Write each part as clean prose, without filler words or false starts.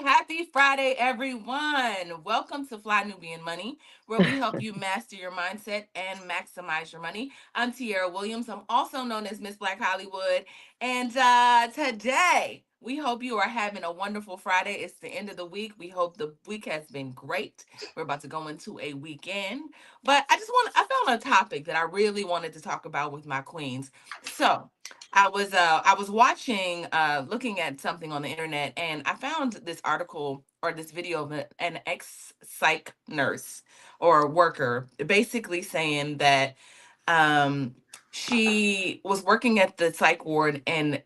Happy Friday, everyone. Welcome to Fly Nubian Money, where we help you master your mindset and maximize your money. I'm Tiara Williams. I'm also known as Miss Black Hollywood. And today, we hope you are having a wonderful Friday. It's the end of the week. We hope the week has been great. We're about to go into a weekend. But I found a topic that I really wanted to talk about with my queens. So, I was watching looking at something on the internet, and I found this article or this video of an ex-psych nurse or worker basically saying that um she was working at the psych ward, and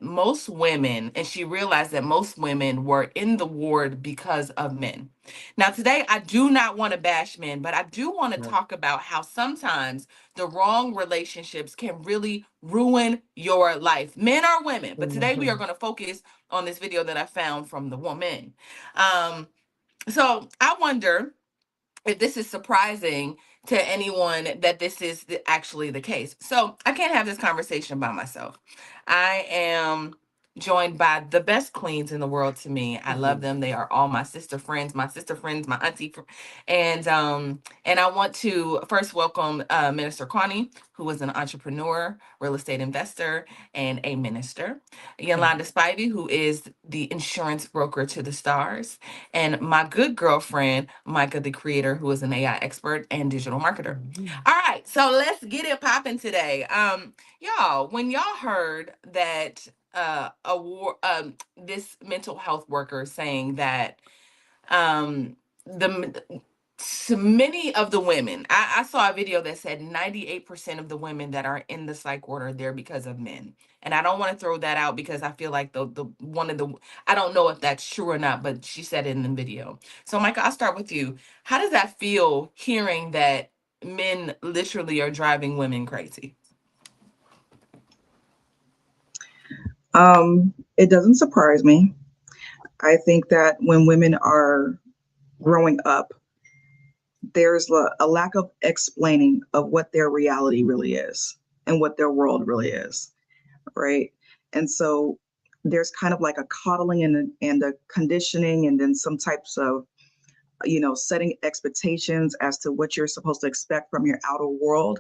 she realized that most women were in the ward because of men. Now today I do not want to bash men, but I do want to talk about how sometimes the wrong relationships can really ruin your life, men or women. But today we are going to focus on this video that I found from the woman. So I wonder if this is surprising to anyone that this is actually the case. So I can't have this conversation by myself. I am joined by the best queens in the world to me. I love them. They are all my sister friends, my auntie, and I want to first welcome Minister Connie, who is an entrepreneur, real estate investor, and a minister. Yolanda Spivey, who is the insurance broker to the stars, and my good girlfriend, Micah, the creator, who is an AI expert and digital marketer. All right, so let's get it popping today. Y'all, when y'all heard that this mental health worker saying that the so many of the women, I saw a video that said 98% of the women that are in the psych ward are there because of men. And I don't want to throw that out because I feel like the one of the I don't know if that's true or not, but she said it in the video. So Micah, I'll start with you. How does that feel hearing that men literally are driving women crazy? It doesn't surprise me. I think that when women are growing up, there's a lack of explaining of what their reality really is and what their world really is, right? And so there's kind of like a coddling and a conditioning, and then some types of, setting expectations as to what you're supposed to expect from your outer world,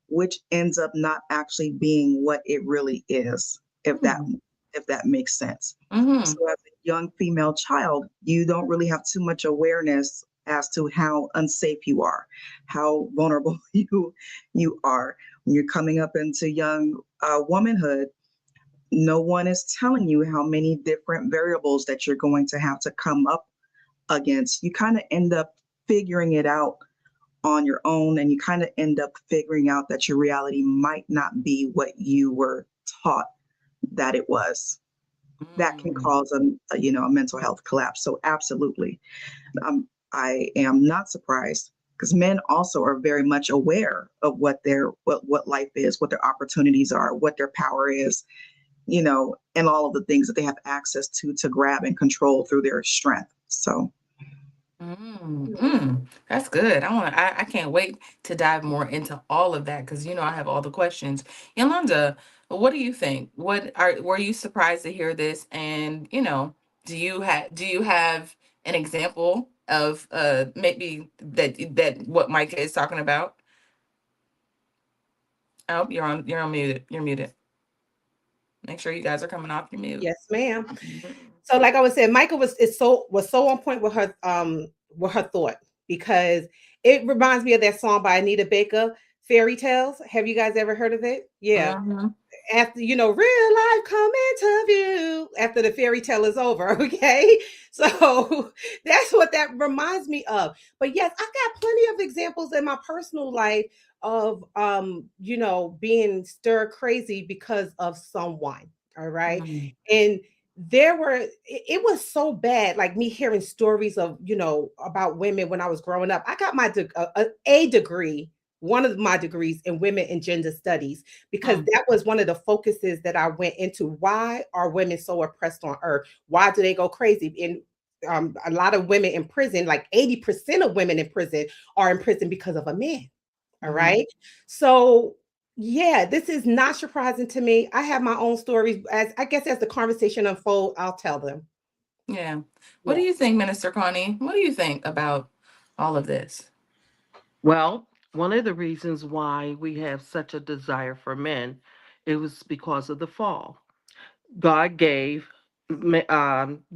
which ends up not actually being what it really is, if that makes sense. Mm-hmm. So as a young female child, you don't really have too much awareness as to how unsafe you are, how vulnerable you are. When you're coming up into young womanhood, no one is telling you how many different variables that you're going to have to come up against. You kind of end up figuring it out on your own, and you kind of end up figuring out that your reality might not be what you were taught that it was. That can cause a mental health collapse. So absolutely, I am not surprised, because men also are very much aware of what life is, what their opportunities are, what their power is, and all of the things that they have access to grab and control through their strength. So. That's good. I can't wait to dive more into all of that because I have all the questions. Yolanda, what do you think? Were you surprised to hear this? And do you have an example of maybe that what Micah is talking about? Oh, you're on muted. You're muted. Make sure you guys are coming off your mute. Yes, ma'am. So, like I was saying, Michael was so on point with her thought, because it reminds me of that song by Anita Baker, Fairy Tales. Have you guys ever heard of it? Yeah. After real life come into view after the fairy tale is over. Okay, so that's what that reminds me of. But yes, I've got plenty of examples in my personal life of being stir crazy because of someone. All right. Mm-hmm. And it was so bad, like me hearing stories of, about women when I was growing up. I got a degree, one of my degrees in women and gender studies, because that was one of the focuses that I went into. Why are women so oppressed on earth? Why do they go crazy? And a lot of women in prison, like 80% of women in prison, are in prison because of a man. All Mm-hmm. right. So yeah, this is not surprising to me. I have my own stories. As I guess as the conversation unfolds, I'll tell them. Yeah. What do Yeah. you think, Minister Connie? What do you think about all of this? Well, one of the reasons why we have such a desire for men, it was because of the fall. God gave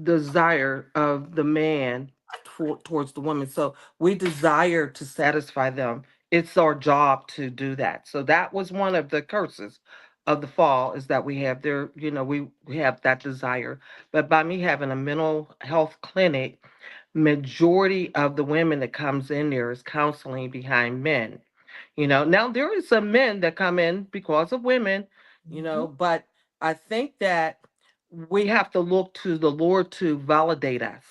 desire of the man towards the woman. So we desire to satisfy them. It's our job to do that. So that was one of the curses of the fall, is that we have there, we have that desire. But by me having a mental health clinic, majority of the women that comes in there is counseling behind men. Now there is some men that come in because of women, Mhm. but I think that we have to look to the Lord to validate us.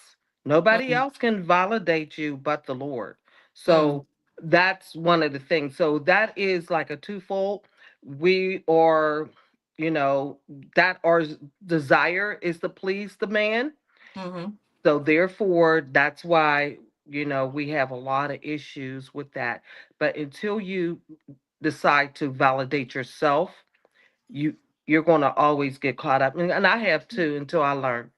Nobody Mm, else can validate you but the Lord. mm, So that's one of the things. So that is like a twofold. We are, you know, that our desire is to please the man. mm-hmm. So therefore, that's why, we have a lot of issues with that. But until you decide to validate yourself, you you're going to always get caught up. And I have too, until I learned.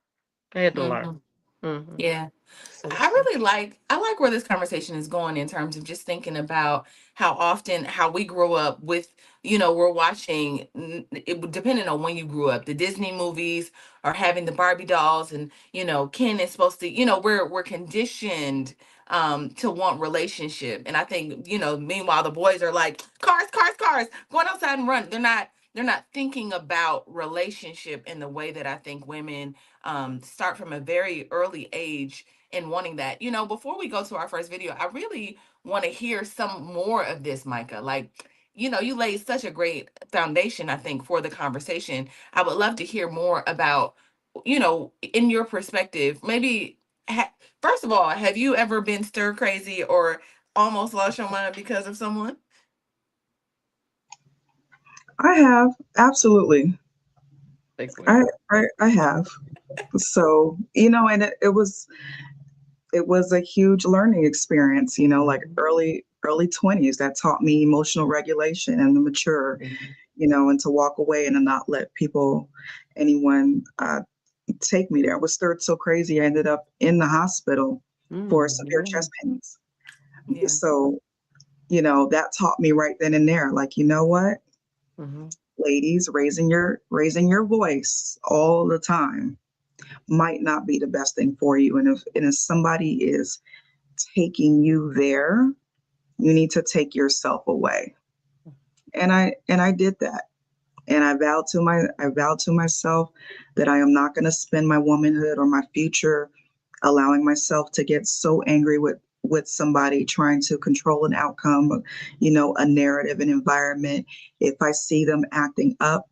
I had to learn. Mm-hmm. Hmm. Yeah. So I true. really like where this conversation is going in terms of just thinking about how often how we grew up with, we're watching depending on when you grew up, the Disney movies or having the Barbie dolls, and Ken is supposed to, we're conditioned to want relationship. And I think, meanwhile the boys are like cars, cars, cars, going outside and run. They're not thinking about relationship in the way that I think women start from a very early age and wanting that. Before we go to our first video, I really want to hear some more of this, Micah. Like, you laid such a great foundation, I think, for the conversation. I would love to hear more about, in your perspective, maybe, first of all, have you ever been stir crazy or almost lost your mind because of someone? I have, absolutely. Big way. I have. So, and it was a huge learning experience, like Mhm. early 20s that taught me emotional regulation and to mature, and to walk away and to not let anyone take me there. I was stirred so crazy I ended up in the hospital for severe chest Mhm. pains. Yeah. So, that taught me right then and there, like, you know what, Mhm. ladies, raising your voice all the time might not be the best thing for you. And if somebody is taking you there, you need to take yourself away. And I did that. And I vowed to myself that I am not going to spend my womanhood or my future allowing myself to get so angry with somebody trying to control an outcome, a narrative, an environment. If I see them acting up,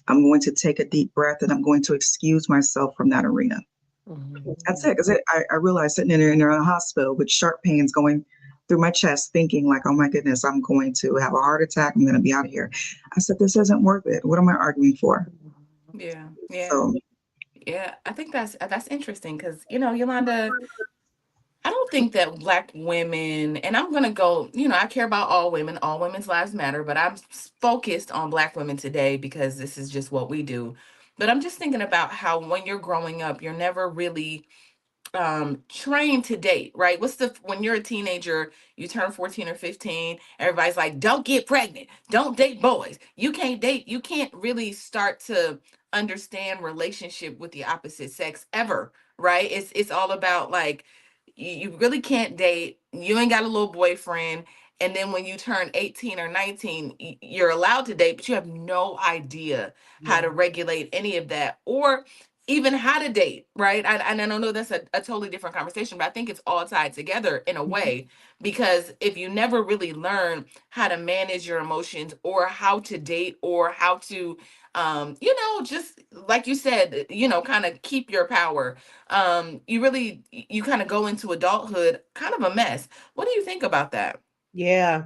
I'm going to take a deep breath and I'm going to excuse myself from that arena. Mhm. That's it. Because I realized sitting in a hospital with sharp pains going through my chest, thinking like, oh my goodness, I'm going to have a heart attack. I'm going to be out of here. I said, this isn't worth it. What am I arguing for? Yeah. Yeah. So Yeah. I think that's interesting because, Yolanda, I don't think that Black women, and I'm going to go, I care about all women's lives matter, but I'm focused on Black women today because this is just what we do. But I'm just thinking about how when you're growing up, you're never really trained to date, right? When you're a teenager, you turn 14 or 15, everybody's like, don't get pregnant, don't date boys, you can't really start to understand relationship with the opposite sex ever, right? It's all about like you really can't date, you ain't got a little boyfriend, and then when you turn 18 or 19, you're allowed to date, but you have no idea how Yeah. to regulate any of that. Or even how to date, right? And I know that's a totally different conversation, but I think it's all tied together in a Mhm. way, because if you never really learn how to manage your emotions, or how to date, or how to, just like you said, kind of keep your power, you kind of go into adulthood kind of a mess. What do you think about that? Yeah.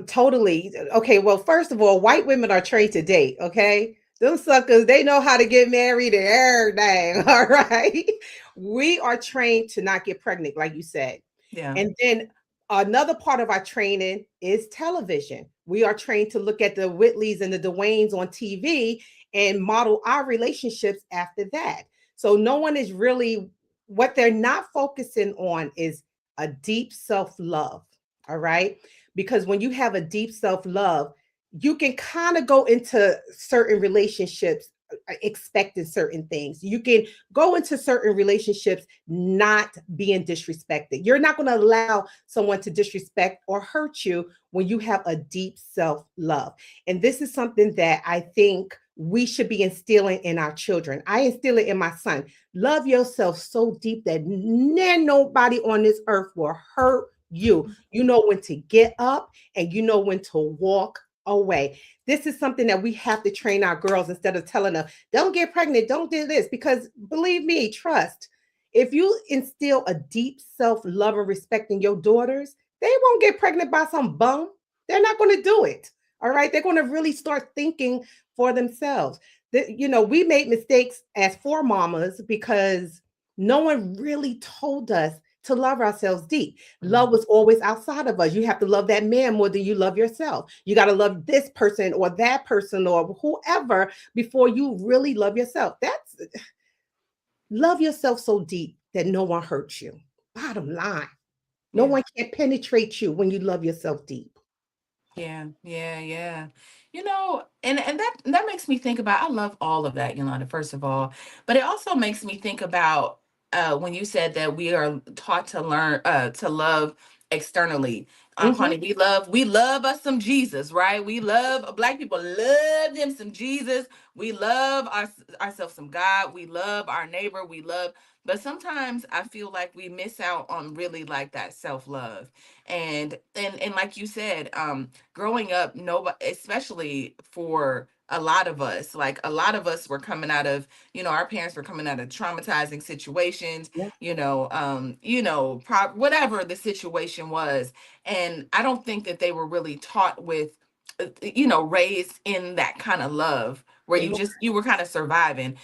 Totally. Okay, well, first of all, white women are trained to date, okay? Them suckers, they know how to get married and everything, all right? We are trained to not get pregnant, like you said. Yeah. And then another part of our training is television. We are trained to look at the Whitleys and the Dwaynes on TV and model our relationships after that. So no one is really, what they're not focusing on is a deep self love. All right. Because when you have a deep self love, you can kind of go into certain relationships expecting certain things. You can go into certain relationships not being disrespected. You're not going to allow someone to disrespect or hurt you when you have a deep self love. And this is something that I think we should be instilling in our children. I instill it in my son. Love yourself so deep that nobody on this earth will hurt you. You know when to get up and you know when to walk away. This is something that we have to train our girls instead of telling them, don't get pregnant, don't do this. Because believe me, trust, if you instill a deep self love and respect in your daughters, they won't get pregnant by some bum. They're not going to do it. All right. They're going to really start thinking for themselves. We made mistakes as four mamas because no one really told us to love ourselves deep. Love was always outside of us. You have to love that man more than you love yourself. You got to love this person or that person or whoever before you really love yourself. That's love yourself so deep that no one hurts you. Bottom line, no Yeah. one can penetrate you when you love yourself deep. Yeah, yeah, yeah. And that makes me think about, I love all of that, Yolanda, first of all. But it also makes me think about, when you said that we are taught to learn to love externally. Hmm. Connie, we love us some Jesus, right? We love, Black people love them some Jesus. We love ourselves some God. We love our neighbor. But sometimes I feel like we miss out on really like that self-love. And like you said, growing up, nobody, especially for a lot of us, like a lot of us were coming out of, our parents were coming out of traumatizing situations, Yeah. whatever the situation was. And I don't think that they were really taught with, raised in that kind of love where They you were kind of surviving.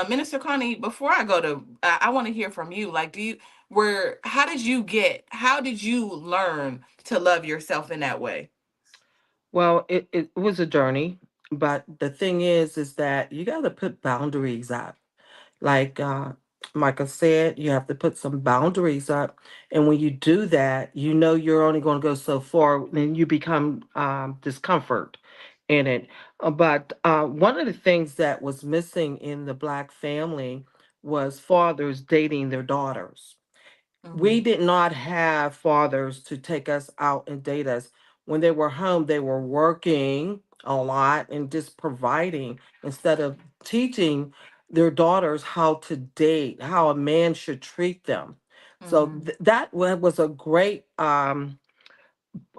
Minister Connie, before I go to, I want to hear from you. Like, how did you learn to love yourself in that way? Well, it was a journey, but the thing is that you got to put boundaries up. Like Micah said, you have to put some boundaries up. And when you do that, you know you're only going to go so far, and you become discomfort in it. But one of the things that was missing in the Black family was fathers dating their daughters. We Mm-hmm. did not have fathers to take us out and date us. When they were home, they were working a lot and just providing instead of teaching their daughters how to date, how a man should treat them. So Mm-hmm. that was a great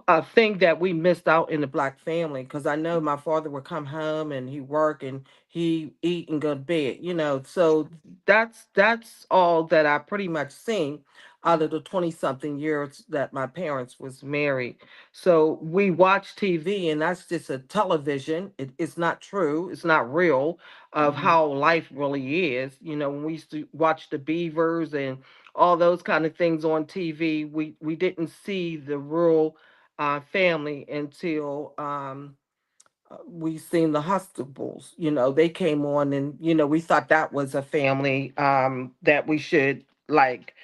a thing that we missed out in the Black family, because I know my father would come home and he work and he eat and go to bed, so that's all that I pretty much seen out of the 20 something years that my parents was married. So we watch TV, and that's just a television. It's not true, it's not real of Mm-hmm. how life really is. When we used to watch the Beavers and all those kind of things on TV, we didn't see the real family until we seen the Hustables. They came on, and we thought that was a family that we should like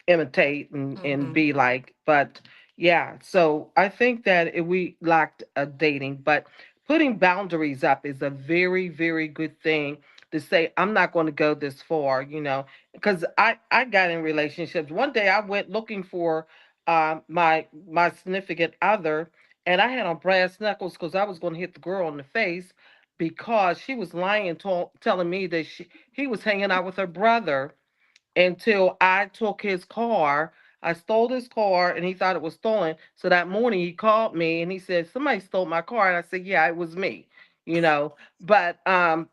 imitate and Mm-hmm. be like. But yeah, so I think that we lacked a dating, but putting boundaries up is a very, very good thing to say. I'm not going to go this far, because I got in relationships. One day I went looking for my significant other, and I had on brass knuckles because I was going to hit the girl in the face. because she was lying and telling me that he was hanging out with her brother until I took his car. I stole his car and he thought it was stolen. So that morning he called me and he said, "Somebody stole my car." And I said, "Yeah, it was me." You know, but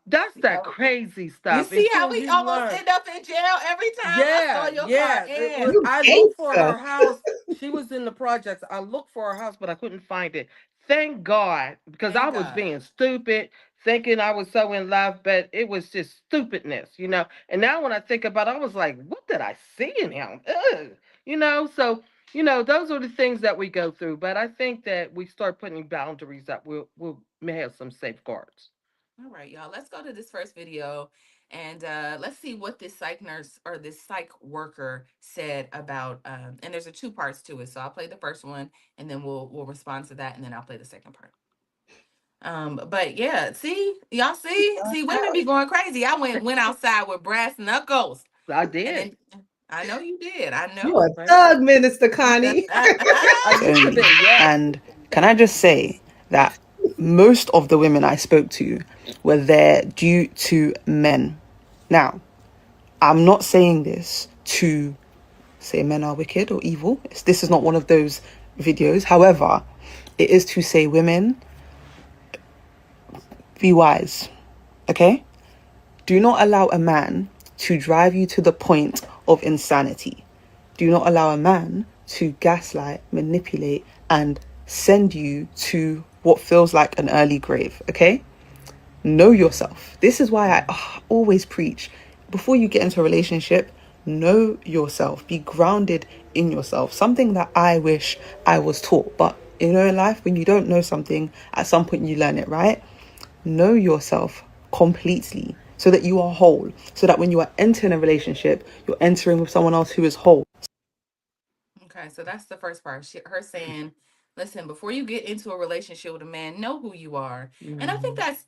that's that Yo, crazy you stuff see how until we you almost learn. end up in jail every time I Yeah, saw your car yeah. It was, in. You I looked for gangster. her house. She was in the projects. I looked for her house, but I couldn't find it. Thank God, because I Thank was God. being stupid, thinking I was so in love, but it was just stupidness, you know. And now when I think about it, I was like, what did I see in him? Ugh. You know, so those are the things that we go through. But I think that we start putting boundaries up. We'll may have some safeguards. All right, y'all. Let's go to this first video and let's see what this psych nurse or this psych worker said about. And there's a two parts to it, so I'll play the first one and then we'll respond to that, and then I'll play the second part. But yeah, see, y'all see, women be going crazy. I went outside with brass knuckles, I and did. then I know you did. I You a know. Right. thug, Minister Connie. I used to only. be, yes. And can I just say that most of the women I spoke to were there due to men. Now, I'm not saying this to say men are wicked or evil. This is not one of those videos. However, it is to say women, be wise. Okay? Do not allow a man to drive you to the point of insanity. Do not allow a man to gaslight, manipulate, and send you to what feels like an early grave. Okay? Know yourself. This is why I always preach before you get into a relationship, know yourself, be grounded in yourself. Something that I wish I was taught, but in life, when you don't know something, at some point you learn it, right? Know yourself completely so that you are whole, so that when you are entering a relationship, you're entering with someone else who is whole. Okay, so that's the first part. Her saying, "Listen, before you get into a relationship with a man, know who you are." And I think Mhm. that's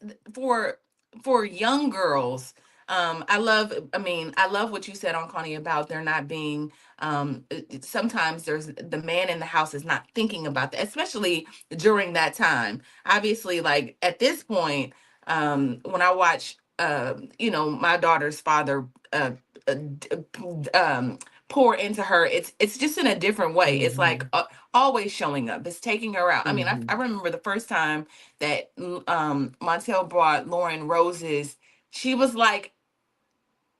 for young girls. I love what you said on Connie about there not being. Sometimes there's the man in the house is not thinking about that, especially during that time. Obviously, like at this point, when I watch, my daughter's father. Uh, d- pour into her, it's just in a different way. It's like Mhm. always showing up, it's taking her out. I mean, I Mhm. remember the first time that Montel brought Lauren roses. She was like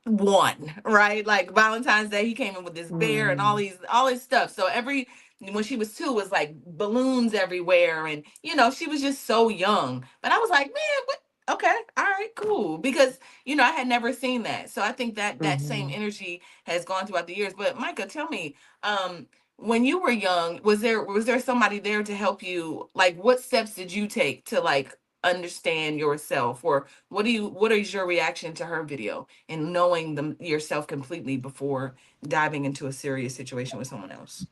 one, right? Like Valentine's Day, he came in with this bear and Mhm. all his stuff. So every when she was two, was like balloons everywhere, and she was just so young. But I was like, man, what? Okay, all right, cool. Because I had never seen that. So I think that that same Mhm. energy has gone throughout the years. But Micah, tell me, when you were young, was there somebody there to help you? Like, what steps did you take to like understand yourself, or what is your reaction to her video and knowing yourself completely before diving into a serious situation with someone else?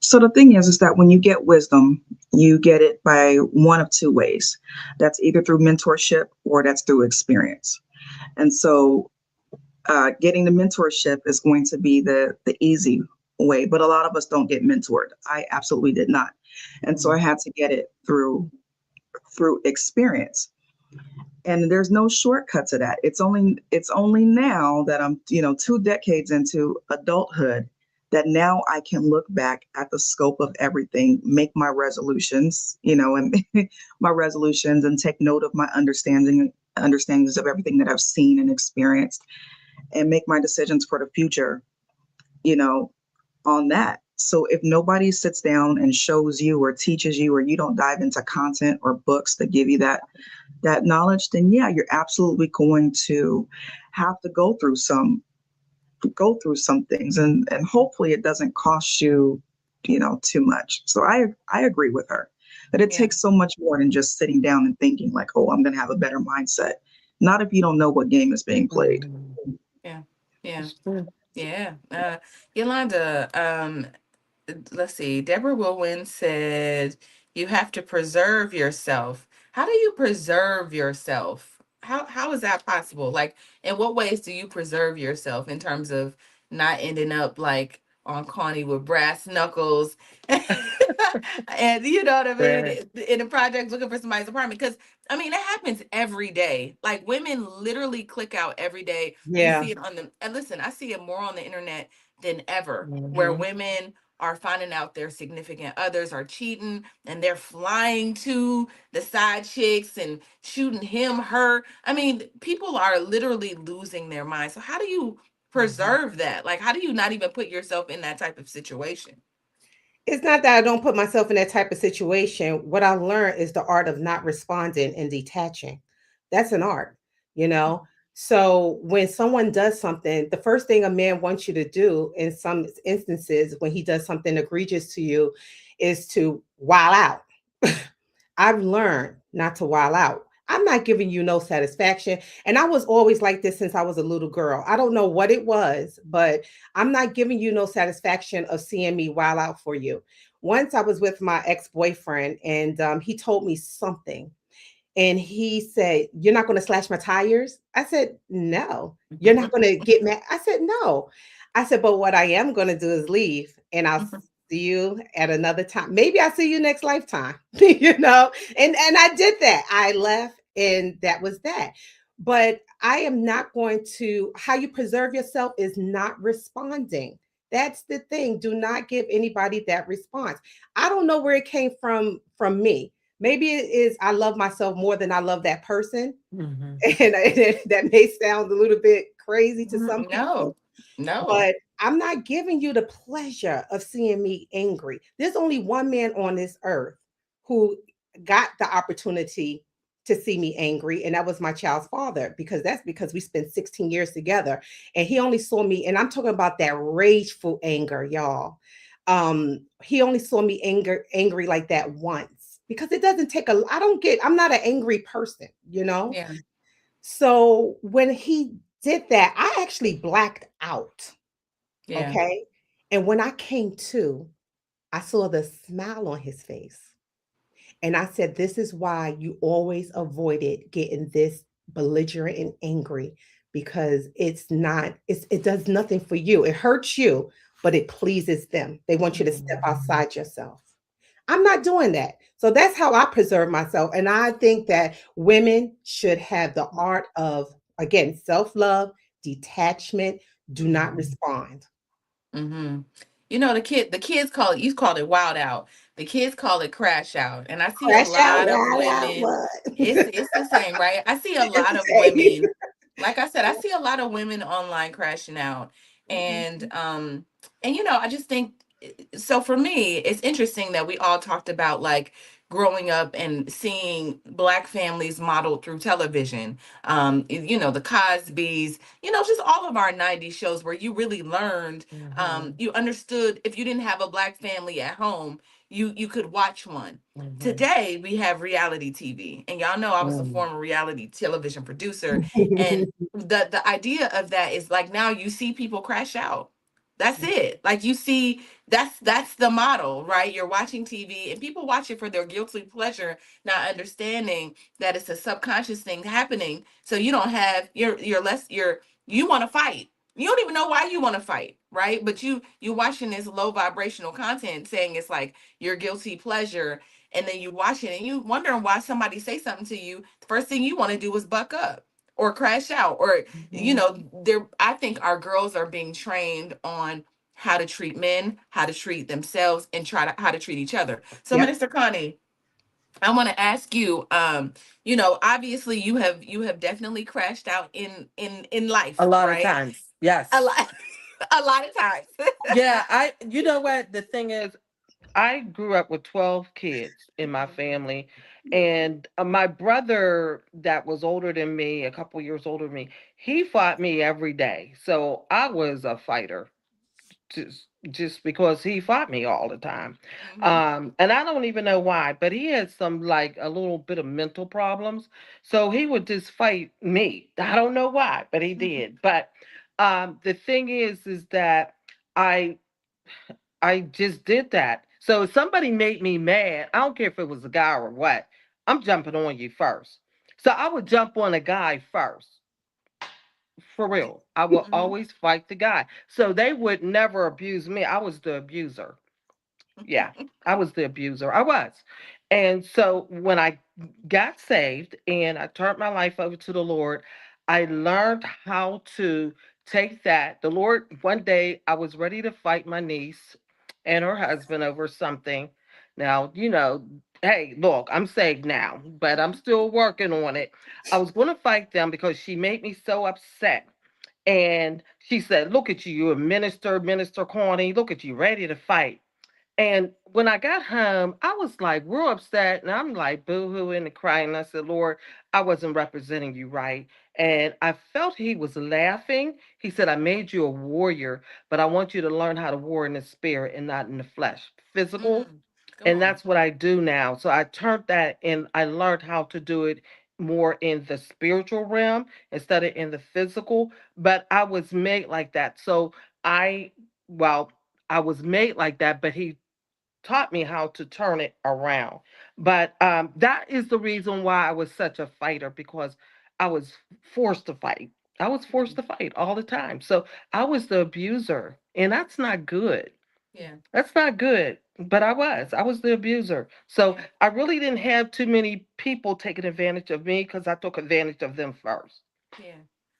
So the thing is that when you get wisdom, you get it by one of two ways. That's either through mentorship or that's through experience. And so, getting the mentorship is going to be the easy way, but a lot of us don't get mentored. I absolutely did not, and so I Mhm. had to get it through experience. And there's no shortcut to that. It's only now that I'm 2 decades into adulthood that now I can look back at the scope of everything, make my resolutions, and my resolutions, and take note of my understandings of everything that I've seen and experienced, and make my decisions for the future, you know, on that. So if nobody sits down and shows you or teaches you, or you don't dive into content or books that give you that knowledge, then yeah, you're absolutely going to have to go through some things, and hopefully it doesn't cost you, too much. So I agree with her that it Yeah, takes so much more than just sitting down and thinking like, oh, I'm going to have a better mindset. Not if you don't know what game is being played. Mhm. yeah, yeah, It's true. yeah. Yolanda, let's see. Deborah Wilwin said, "You have to preserve yourself." How do you preserve yourself? How is that possible? Like, in what ways do you preserve yourself in terms of not ending up like on Connie with brass knuckles? And you know what I mean? Right. In the projects looking for somebody's apartment. Because, I mean, it happens every day. Like, women literally click out every day. You Yeah. see it on them. And listen, I see it more on the internet than ever, where Mhm. women are finding out their significant others are cheating and they're flying to the side chicks and shooting him, her. I mean, people are literally losing their mind. So, how do you Mhm. preserve that? Like, how do you not even put yourself in that type of situation? It's not that I don't put myself in that type of situation. What I learned is the art of not responding and detaching. That's an art, you know? So when someone does something, the first thing a man wants you to do in some instances when he does something egregious to you is to wow out. I've learned not to wild out. I'm not giving you no satisfaction. And I was always like this since I was a little girl. I don't know what it was, but I'm not giving you no satisfaction of seeing me wild out for you. Once I was with my ex boyfriend, and he told me something. And he said, "You're not going to slash my tires?" I said, "No." "You're not going to get mad?" I said, "No." I said, "But what I am going to do is leave and I'll see you at another time. Maybe I'll see you next lifetime." you know? And I did that. I left and that was that. But I am not going to how you preserve yourself is not responding. That's the thing. Do not give anybody that response. I don't know where it came from me. Maybe it is I love myself more than I love that person. Mhm. And that may sound a little bit crazy to some No, people, no. but I'm not giving you the pleasure of seeing me angry. There's only one man on this earth who got the opportunity to see me angry, and that was my child's father, because that's because we spent 16 years together. And he only saw me, and I'm talking about that rageful anger, y'all. He only saw me angry like that once because it doesn't take a I don't get I'm not an angry person, you know? Yeah, So when he did that, I actually blacked out. yeah. Okay. And when I came to, I saw the smile on his face. And I said, "This is why you always avoided getting this belligerent and angry because it does nothing for you. It hurts you, but it pleases them. They want you to step Mhm. outside yourself." I'm not doing that. So that's how I preserve myself. And I think that women should have the art of, again, self love, detachment, do not Mhm. respond. Hmm. You know, the kids call it, you called it wild out. The kids call it crash out. And I see a Crash out, lot of wild out, women, what? it's the same, right? I see a It's lot the of same. women, like I said, I see a lot of women online crashing out. And Mhm. you know, I just think so for me, it's interesting that we all talked about like growing up and seeing black families modeled through television. You know, the Cosbys, you know, just all of our 90s shows where you really learned, Mhm. you understood if you didn't have a black family at home, you could watch one. Mhm. Today we have reality TV, and y'all know I was a Mm. former reality television producer, and the idea of that is like now you see people crash out. That's it. Like you see, that's the model, right? You're watching TV, and people watch it for their guilty pleasure, not understanding that it's a subconscious thing happening. So you don't have you're less you want to fight. You don't even know why you want to fight, right? But you watching this low vibrational content saying it's like your guilty pleasure, and then you watch it and you wondering why somebody say something to you. The first thing you want to do is buck up or crash out, or you Mhm. know, there I think our girls are being trained on how to treat men, how to treat themselves, and try to how to treat each other. So Yep. Minister Connie, I want to ask you, you know, obviously you have definitely crashed out in A life, lot of right? times. A Yes. lot a lot of times. Yeah, you know what the thing is, I grew up with 12 kids in my family, and my brother that was older than me, a couple years older than me, he fought me every day. So I was a fighter just because he fought me all the time. Hmm. And I don't even know why, but he had some like a little bit of mental problems. So he would just fight me. I don't know why, but he did. But the thing is that I I just did that. So if somebody made me mad, I don't care if it was a guy or what, I'm jumping on you first. So I would jump on a guy first. For real. I will Hmm. always fight the guy. So they would never abuse me. I was the abuser. Yeah, I was the abuser. I was. And so when I got saved and I turned my life over to the Lord, I learned how to take that. The Lord, one day I was ready to fight my niece and her husband over something. Now, hey, look, I'm saved now, but I'm still working on it. I was going to fight them because she made me so upset. And she said, "Look at you, you're a minister, Minister Connie. Look at you, ready to fight." And when I got home, I was like real upset and I'm like boo-hooing and crying. I said, "Lord, I wasn't representing you right." And I felt he was laughing. He said, "I made you a warrior, but I want you to learn how to war in the spirit and not in the flesh, physical." Mm, come And on. that's what I do now. So I turned that and I learned how to do it more in the spiritual realm instead of in the physical. But I was made like that. So I, well, I was made like that, but he taught me how to turn it around. But that is the reason why I was such a fighter because I was forced to fight. I was forced Mhm. to fight all the time. So I was the abuser, and that's not good. Yeah. That's not good. But I was the abuser. So Yeah. I really didn't have too many people taking advantage of me because I took advantage of them first. Yeah.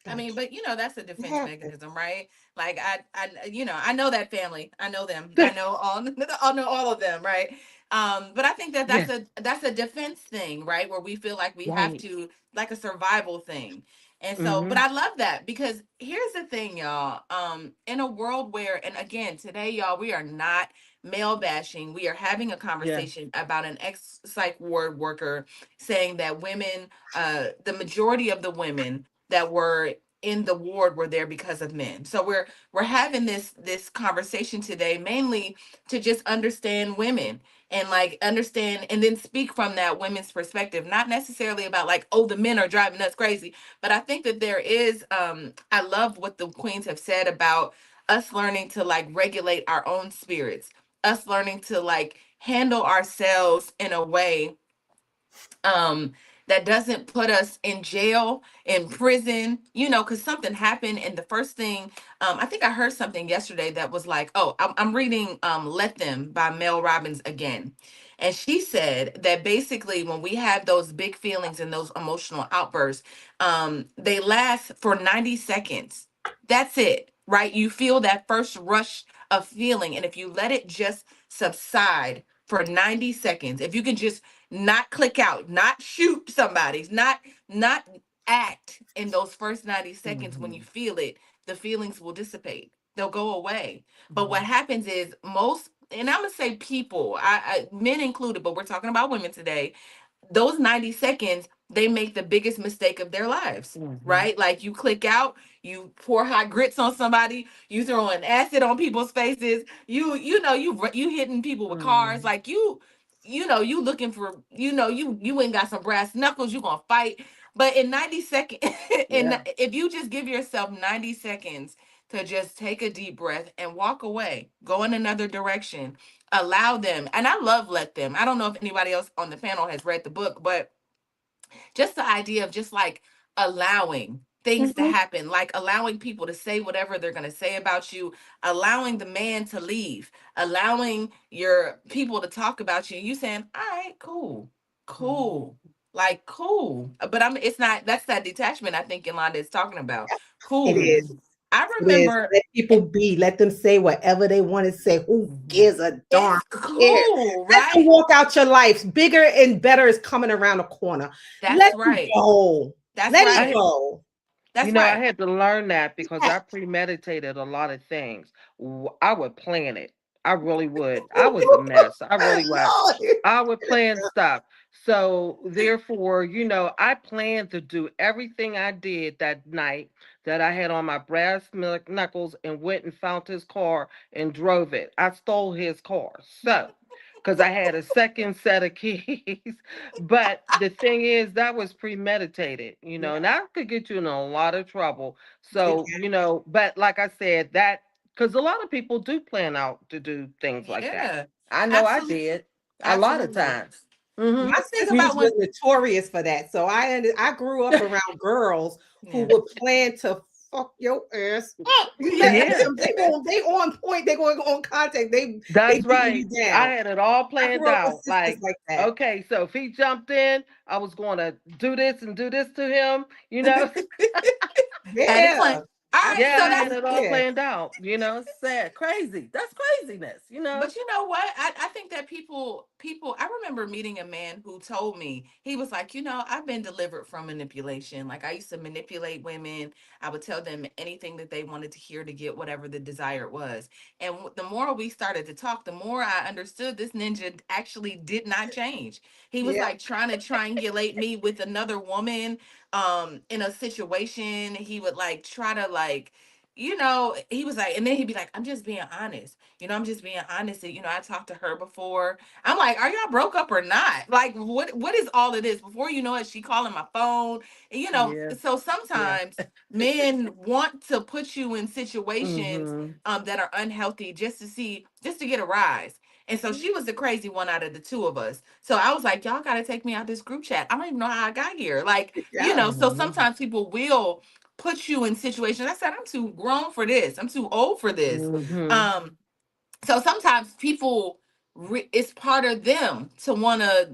I mean, Gotcha. but that's a It defense happens. mechanism, right? Like I know that family. I know them. I know all, I know all of them, right? But I think that Yes, that's a defense thing, right? Where we feel like we have right. to, like a survival thing. And so, but Mm-hmm. I love that because here's the thing, y'all. In a world where, and again, today, y'all, we are not male bashing. We are having a Yes. conversation about an ex-psych ward worker saying that women, the majority of the women that were in the ward were there because of men. So we're having this conversation today mainly to just understand women and like understand and then speak from that women's perspective, not necessarily about like, oh, the men are driving us crazy, but I think that there is I love what the queens have said about us learning to like regulate our own spirits, us learning to like handle ourselves in a way um that doesn't put us in jail, in prison, because something happened. And the first thing, I think I heard something yesterday that was like, oh, I'm reading Let Them by Mel Robbins again. And she said that basically when we have those big feelings and those emotional outbursts, they last for 90 seconds. That's it, right? You feel that first rush of feeling, and if you let it just subside for 90 seconds, if you can just not click out, not shoot somebody, not act in those first 90 seconds. When you Mm-hmm. feel it, the feelings will dissipate. They'll go away. But what Mm-hmm. happens is most, and I'm gonna say people, men included, but we're talking about women today, those 90 seconds, they make the biggest mistake of their lives, Mm-hmm. right? Like you click out, you pour hot grits on somebody, you throwing acid on people's faces, you hitting people with cars, Mm-hmm. like you looking for, you ain't got some brass knuckles, you gonna fight. But in 90 seconds, and Yeah. if you just give yourself 90 seconds to just take a deep breath and walk away, go in another direction, allow them. And I love Let Them. I don't know if anybody else on the panel has read the book, but just the idea of just like allowing things to Mhm. happen, like allowing people to say whatever they're going to say about you, allowing the man to leave, allowing your people to talk about you, you saying, all right, cool, Mm-hmm. cool, like cool. But it's not, that's that detachment I think Yolanda is talking about. It Cool. is. Mm-hmm. I It is. remember Let people be. Let them say whatever they want to say. Who Mm-hmm. gives a darn? it's Who cares? cool, Let them right? walk out your life. Bigger and better is coming around the corner. Let That's it right. go. That's Let it right. I go. That's I right. had to learn that because Yeah. I premeditated a lot of things. I would plan it. I really would. I was a mess. I really was. Lord. I would plan stuff. So therefore, I planned to do everything I did that night that I had on my brass knuckles and went and found his car and drove it. I stole his car. So, because I had a second set of keys. But the thing is, that was premeditated, Yeah. and that could get you in a lot of trouble. It So, can. but like I said, that because a lot of people do plan out to do things like that. Yeah. I know I Absolutely. did a lot of Absolutely. times. Hmm. My I think sisters about was when notorious for that. So I grew up around girls who yeah. would plan to fuck your ass up. Yeah, They on point. They going on contact. They that's beating you right. I down. had it all I planned grew up with out. sisters Like, like that. okay, so if he jumped in, I was going to do this and do this to him, you know? Had it planned. Yeah, All right, Yeah, so I had absolutely. that's it all Yeah, planned out. It's sad, crazy. That's craziness, you know? but you know what? I think that people I remember meeting a man who told me, he was like, I've been delivered from manipulation. Like I used to manipulate women. I would tell them anything that they wanted to hear to get whatever the desire was. And the more we started to talk, the more I understood this ninja actually did not change. He was yeah, like trying to triangulate me with another woman in a situation. He would like try to like he was like, and then he'd be like, I'm just being honest. I'm just being honest. And, I talked to her before. I'm like, are y'all broke up or not? Like, what is all of this? Before you know it, she calling my phone. And, Yeah, so yeah. sometimes men want to put you in situations Mm-hmm. that are unhealthy just to get a rise. And so she was the crazy one out of the two of us. So I was like, y'all got to take me out this group chat. I don't even know how I got here. Like, yeah. so Mm-hmm. sometimes people will put you in situations. I said, I'm too grown for this. I'm too old for this. Mm-hmm. Um, so sometimes people it's part of them to want to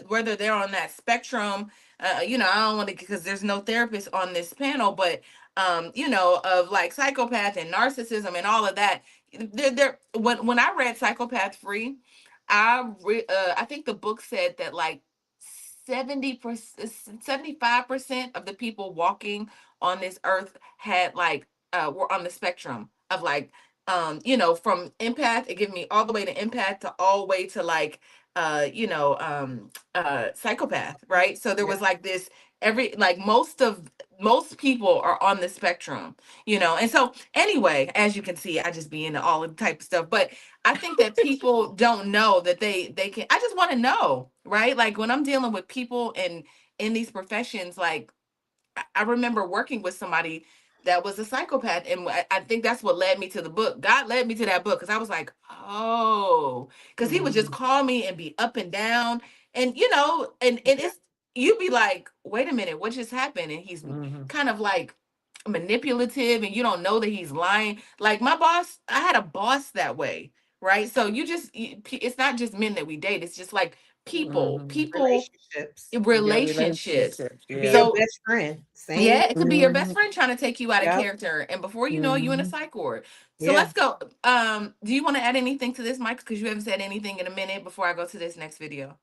whether they're on that spectrum. I don't want to, because there's no therapist on this panel, but of like psychopath and narcissism and all of that. There when I read Psychopath Free, I think the book said that like 70%, 75% of the people walking on this earth had like were on the spectrum of like from empath, it gave me all the way to empath to all the way to like psychopath, right? So there Yeah. was like this every like most people are on the spectrum, and so anyway, as you can see, I just be into all the type of stuff, but I think that people don't know that they can. I just want to know, right? Like when I'm dealing with people in these professions, like I remember working with somebody that was a psychopath, and I think that's what led me to the book. God led me to that book because I was like, oh, because he would just Mm-hmm. call me and be up and down, and and Yeah. it's you'd be like, wait a minute, what just happened? And he's Mm-hmm. kind of like manipulative, and you don't know that he's lying. Like my boss, I had a boss that way, right? So it's not just men that we date; it's just like Mm-hmm. people Relationships. Yeah, relationships. relationships. Could be Yeah. your So best friend. Same. yeah, it could be your best Mm-hmm. friend trying to take you out of Yep. character, and before you know it, you in a Mm-hmm. psych ward. So Yeah. let's go. Do you want to add anything to this, Mike? Because you haven't said anything in a minute before I go to this next video.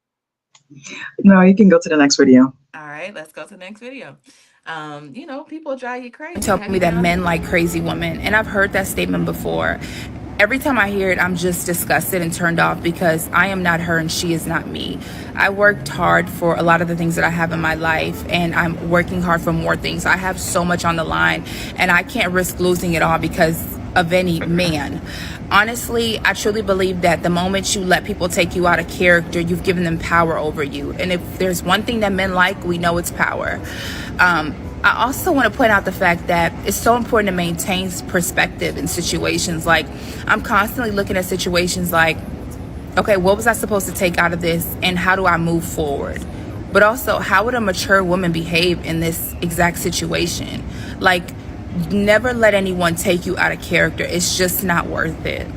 No, you can go to the next video. All right, let's go to the next video. People drive you crazy. Tell Have me you that been on men here? like crazy women. And I've heard that statement before. Every time I hear it, I'm just disgusted and turned off because I am not her and she is not me. I worked hard for a lot of the things that I have in my life, and I'm working hard for more things. I have so much on the line, and I can't risk losing it all because of any man. Honestly, I truly believe that the moment you let people take you out of character, you've given them power over you. And if there's one thing that men like, we know it's power. I also want to point out the fact that it's so important to maintain perspective in situations. Like, I'm constantly looking at situations like, okay, what was I supposed to take out of this and how do I move forward? But also, how would a mature woman behave in this exact situation? Like, never let anyone take you out of character. It's just not worth it.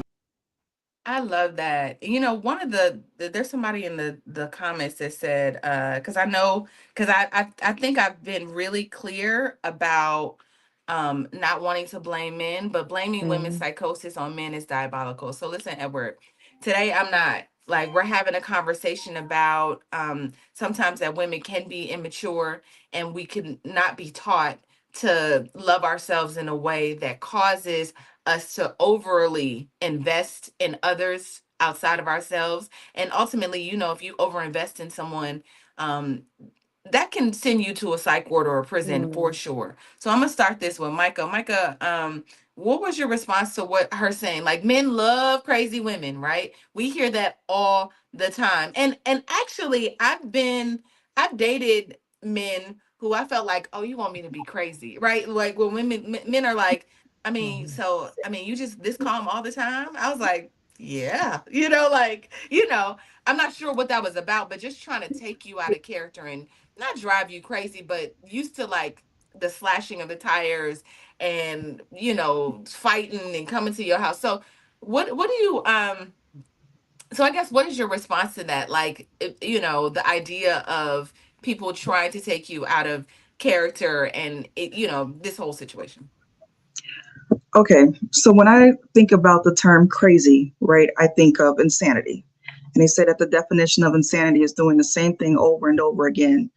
I love that. One of there's somebody in the comments that said, because I know, because I think I've been really clear about not wanting to blame men, but blaming women's Mm-hmm. psychosis on men is diabolical. So listen, Edward, today I'm not. Like we're having a conversation about sometimes that women can be immature and we can not be taught to love ourselves in a way that causes us to overly invest in others outside of ourselves. And ultimately, if you overinvest in someone, um, that can send you to a psych ward or a prison for Mm-hmm. sure. So I'm gonna start this with Micah. Micah, what was your response to what her saying? Like men love crazy women, right? We hear that all the time. And actually I've dated men who I felt like, oh, you want me to be crazy, right? Like when men are like, I mean, you just this calm all the time. I was like, yeah, I'm not sure what that was about, but just trying to take you out of character and not drive you crazy, but used to like the slashing of the tires and fighting and coming to your house. So what do you so I guess what is your response to that? Like, the idea of people trying to take you out of character and this whole situation. Okay, so when I think about the term crazy, right, I think of insanity. And they say that the definition of insanity is doing the same thing over and over again,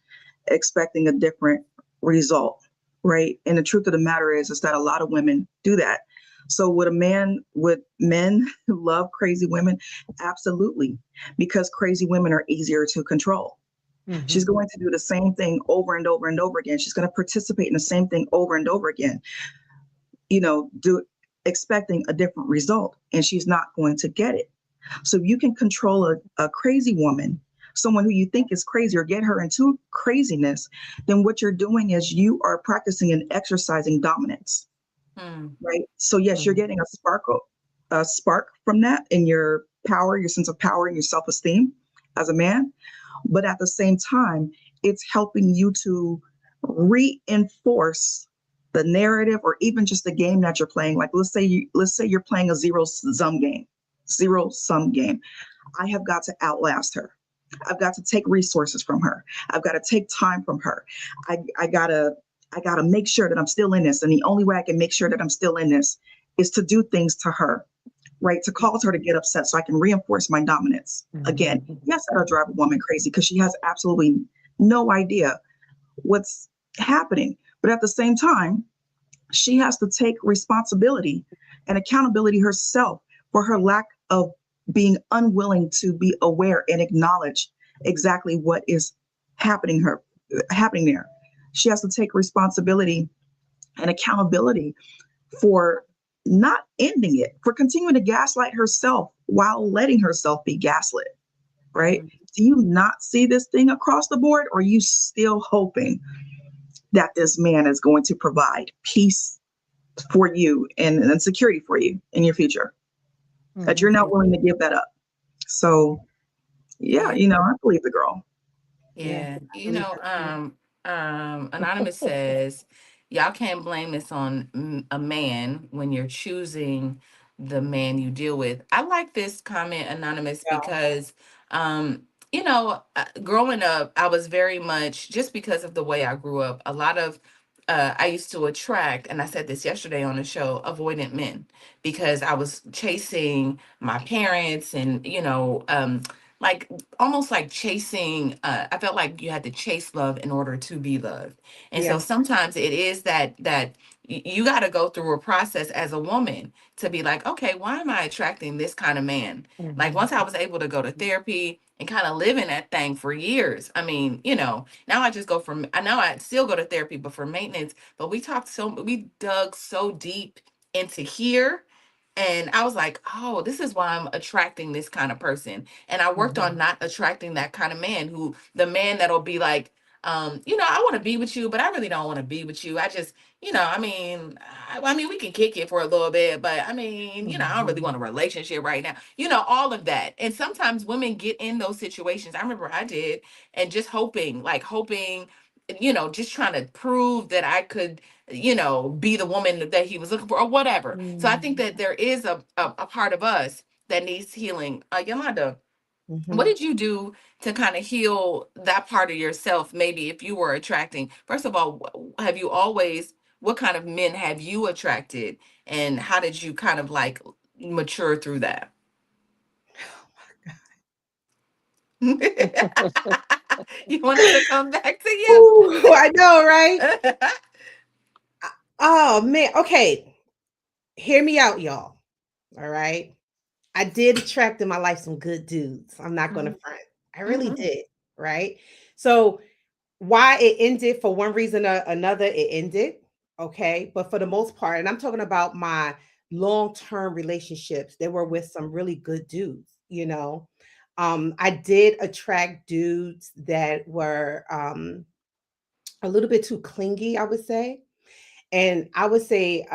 expecting a different result, right? And the truth of the matter is that a lot of women do that. So would men love crazy women? Absolutely, because crazy women are easier to control. She's going to do the same thing over and over and over again. She's going to participate in the same thing over and over again, do expecting a different result, and she's not going to get it. So you can control a crazy woman, someone who you think is crazy, or get her into craziness, then what you're doing is you are practicing and exercising dominance, right? So yes, you're getting a spark from that in your power, your sense of power, and your self-esteem as a man. But at the same time, it's helping you to reinforce the narrative, or even just the game that you're playing. Like let's say you're playing a zero sum game. I have got to outlast her. I've got to take resources from her. I've got to take time from her. I gotta make sure that I'm still in this. And the only way I can make sure that I'm still in this is to do things to her, right? To cause her to get upset so I can reinforce my dominance. Again, yes, that'll drive a woman crazy because she has absolutely no idea what's happening. But at the same time, she has to take responsibility and accountability herself for her lack of being unwilling to be aware and acknowledge exactly what is happening there. She has to take responsibility and accountability for not ending it, for continuing to gaslight herself while letting herself be gaslit, right? Do you not see this thing across the board, or are you still hoping that this man is going to provide peace for you and security for you in your future, that you're not willing to give that up? So yeah, I believe the girl. Yeah. Anonymous says, y'all can't blame this on a man when you're choosing the man you deal with. I like this comment, Anonymous, because, growing up, I was very much, just because of the way I grew up, a lot of, I used to attract, and I said this yesterday on the show, avoidant men, because I was chasing my parents and, like almost like chasing, I felt like you had to chase love in order to be loved. And so Yeah. sometimes it is that you got to go through a process as a woman to be like, okay, why am I attracting this kind of man? Like once I was able to go to therapy and kind of live in that thing for years, I mean, now I just go from, I know I still go to therapy, but for maintenance. But we dug so deep into here, and I was like, oh, this is why I'm attracting this kind of person. And I worked on not attracting that kind of man, the man that'll be like, I want to be with you, but I really don't want to be with you. I just, I mean, we can kick it for a little bit, but I mean, I don't really want a relationship right now, all of that. And sometimes women get in those situations. I remember I did, and just hoping, just trying to prove that I could, be the woman that he was looking for or whatever. So I think that there is a part of us that needs healing. Yolanda, what did you do to kind of heal that part of yourself? Maybe if you were attracting, first of all, what kind of men have you attracted, and how did you kind of like mature through that? You want us to come back to you? Ooh, I know, right? Oh man. Okay. Hear me out, y'all. All right. I did attract in my life some good dudes. I'm not going to Mhm, front. I really mhm, did. Right. So, why it ended, for one reason or another, it ended. Okay. But for the most part, and I'm talking about my long term relationships, they were with some really good dudes. I did attract dudes that were a little bit too clingy, I would say. And I would say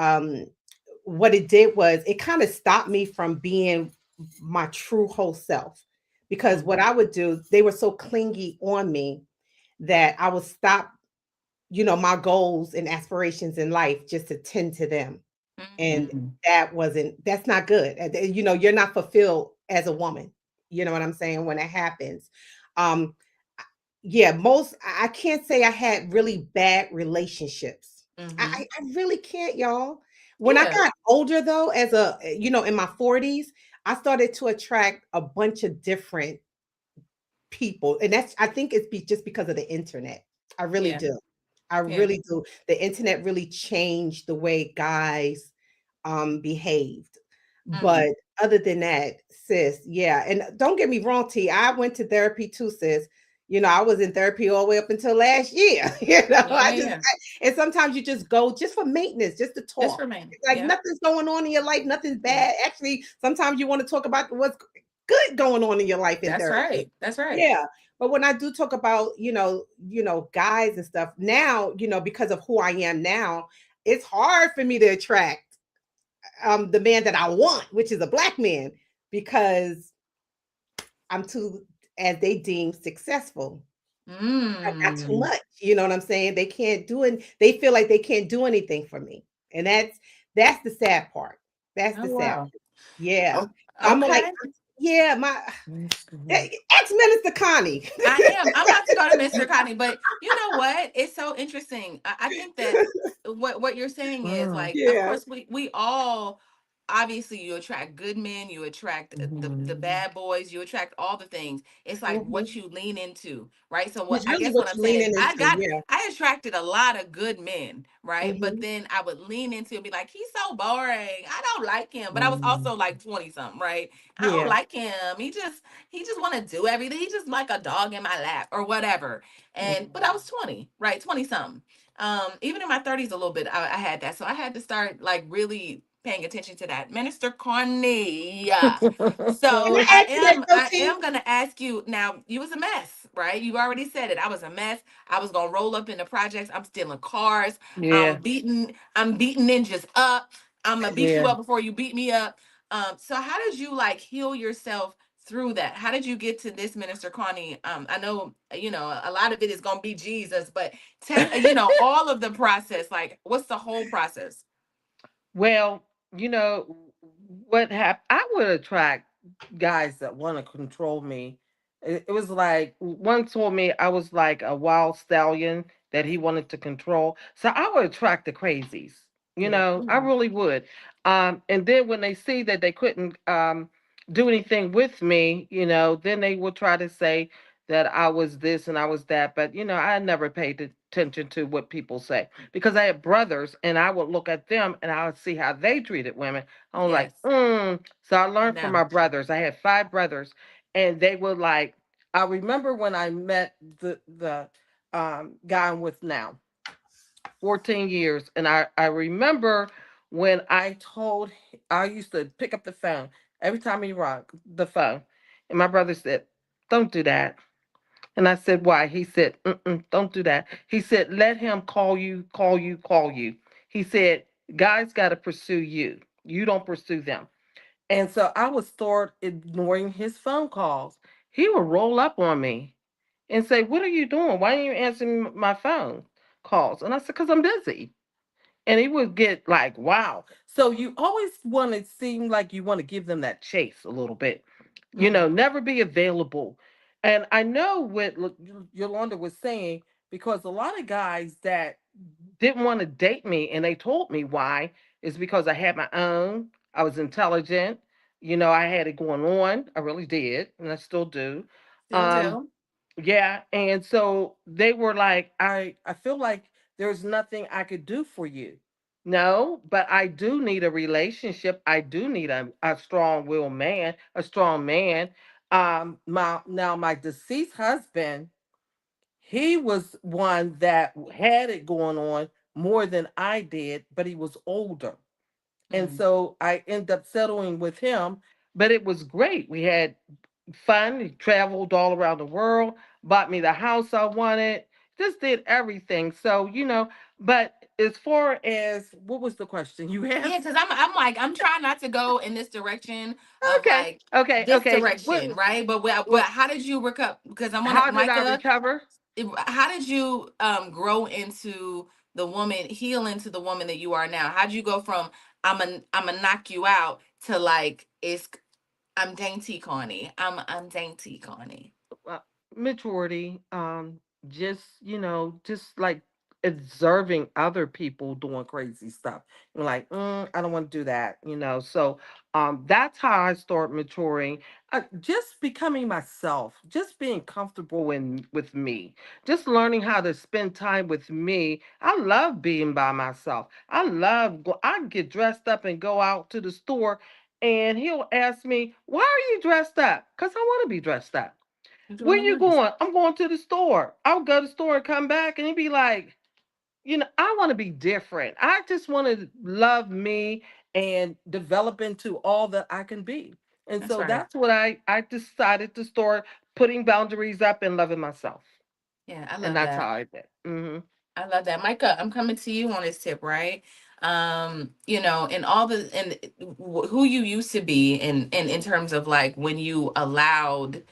what it did was it kind of stopped me from being my true whole self. Because what mhm, I would do, they were so clingy on me that I would stop my goals and aspirations in life, just to tend to them. Mm-hmm. And Mhm. that's not good. You're not fulfilled as a woman. You know what I'm saying? When it happens. Um, yeah, I can't say I had really bad relationships. I, Mm-hmm. I I really can't, y'all. When I Yeah. got older though, as in my 40s, I started to attract a bunch of different people. And I think it's just because of the internet. I really Yeah. do. I Yeah. really do. The internet really changed the way guys behaved. Mm-hmm. But other than that, sis, yeah. And don't get me wrong, T. I went to therapy too, sis. I was in therapy all the way up until last year. Yeah. Yeah. Yeah. And sometimes you just go just for maintenance, just to Just talk. for men. It's like Yeah. nothing's going on in your life, nothing's Yeah. bad. Actually, sometimes you want to talk about what's good going on in your life in That's therapy. right. That's right. Yeah. But when I do talk about, guys and stuff now, because of who I am now, it's hard for me to attract the man that I want, which is a black man, because I'm too, as they deem, successful. I got too Mm. much. You know what I'm saying? They can't do it. They feel like they can't do anything for me. And that's the sad part. That's Oh the sad wow. part. Yeah. Oh, So I'm like, okay. yeah, my That's good. ex-minister Connie. I am. I'm about to go to Mr. Connie, but you know what? It's so interesting. I think that what you're saying is Mm. like, of Yeah. course, we all obviously you attract good men, you attract the Mhm. bad boys, you attract all the things. It's like what Mhm. you lean into, right? So what It's I really guess what what I'm you're saying is leaning into. Yeah. I attracted a lot of good men, right? But Mhm. then I would lean into and be like, he's so boring. I don't like him. But I was Mhm. also like 20 something, right? I don't Yeah. like him. He just want to do everything. He's just like a dog in my lap or whatever. And but I was 20, right? 20 something. Even in my 30s a little bit, I had that. So I had to start like really paying attention to that. Minister Connie. Can So I ask you that, I T? am gonna ask you now, you was a mess, right? You already said it. I was a mess. I was gonna roll up in the projects. I'm stealing cars. Yeah, I'm beating ninjas up. I'm gonna beat you yeah. up before you beat me up. So how did you like heal yourself through that? How did you get to this, Minister Connie? I know, a lot of it is gonna be Jesus, but take, all of the process. Like, what's the whole process? Well, you know what happened? I would attract guys that want to control me. It was like one told me I was like a wild stallion that he wanted to control. So I would attract the crazies. Yeah. I Mm, really would. And then when they see that they couldn't do anything with me, then they would try to say that I was this and I was that. But I never paid attention to what people say because I had brothers and I would look at them and I would see how they treated women. I was like, yes. So I learned from No. my brothers. I had five brothers, and they were like, I remember when I met the guy I'm with now, 14 years, and I remember when I used to pick up the phone every time he rang the phone, and my brother said, "Don't do that." And I said, why? He said, don't do that. He said, let him call you, call you, call you. He said, guys got to pursue you. You don't pursue them. And so I would start ignoring his phone calls. He would roll up on me and say, what are you doing? Why are you answering my phone calls? And I said, because I'm busy. And he would get like, wow. So you always want to seem like you want to give them that chase a little bit, Mm, never be available. And I know what Yolanda was saying, because a lot of guys that didn't want to date me and they told me why is because I had my own, I was intelligent, I had it going on. I really did, and I still do. still Um, do. yeah, and so they were like, I feel like there's nothing I could do for you. No, but I do need a relationship. I do need a strong willed man, a strong man. My deceased husband, he was one that had it going on more than I did, but he was older. And Mm. so I ended up settling with him, but it was great. We had fun. He traveled all around the world, bought me the house I wanted, just did everything. So, but as far as what was the question you Yeah, asked? because I'm trying not to go in this direction of Okay, like okay, this okay. direction, right? But What how did you recover? Because I'm on how did I Micah. recover? how did you grow into the woman, heal into the woman that you are now? How'd you go from I'm a knock you out to like it's I'm dainty Connie. I'm dainty Connie. uh, Maturity, just, just like observing other people doing crazy stuff. You're like, I don't want to do that, so that's how I start maturing. Just becoming myself, just being comfortable with me, just learning how to spend time with me. I love being by myself. I get dressed up and go out to the store, and he'll ask me, why are you dressed up? Because I want to be dressed up. You Where doing you nice. going? I'm going to the store. I'll go to the store and come back, and he'd be like, I want to be different. I just want to love me and develop into all that I can be. And That's so right. that's what I decided to start putting boundaries up and loving myself. Yeah, I And love that's that. how I did. I love that. Micah, I'm coming to you on this tip, right? And all the and who you used to be and in terms of like when you allowed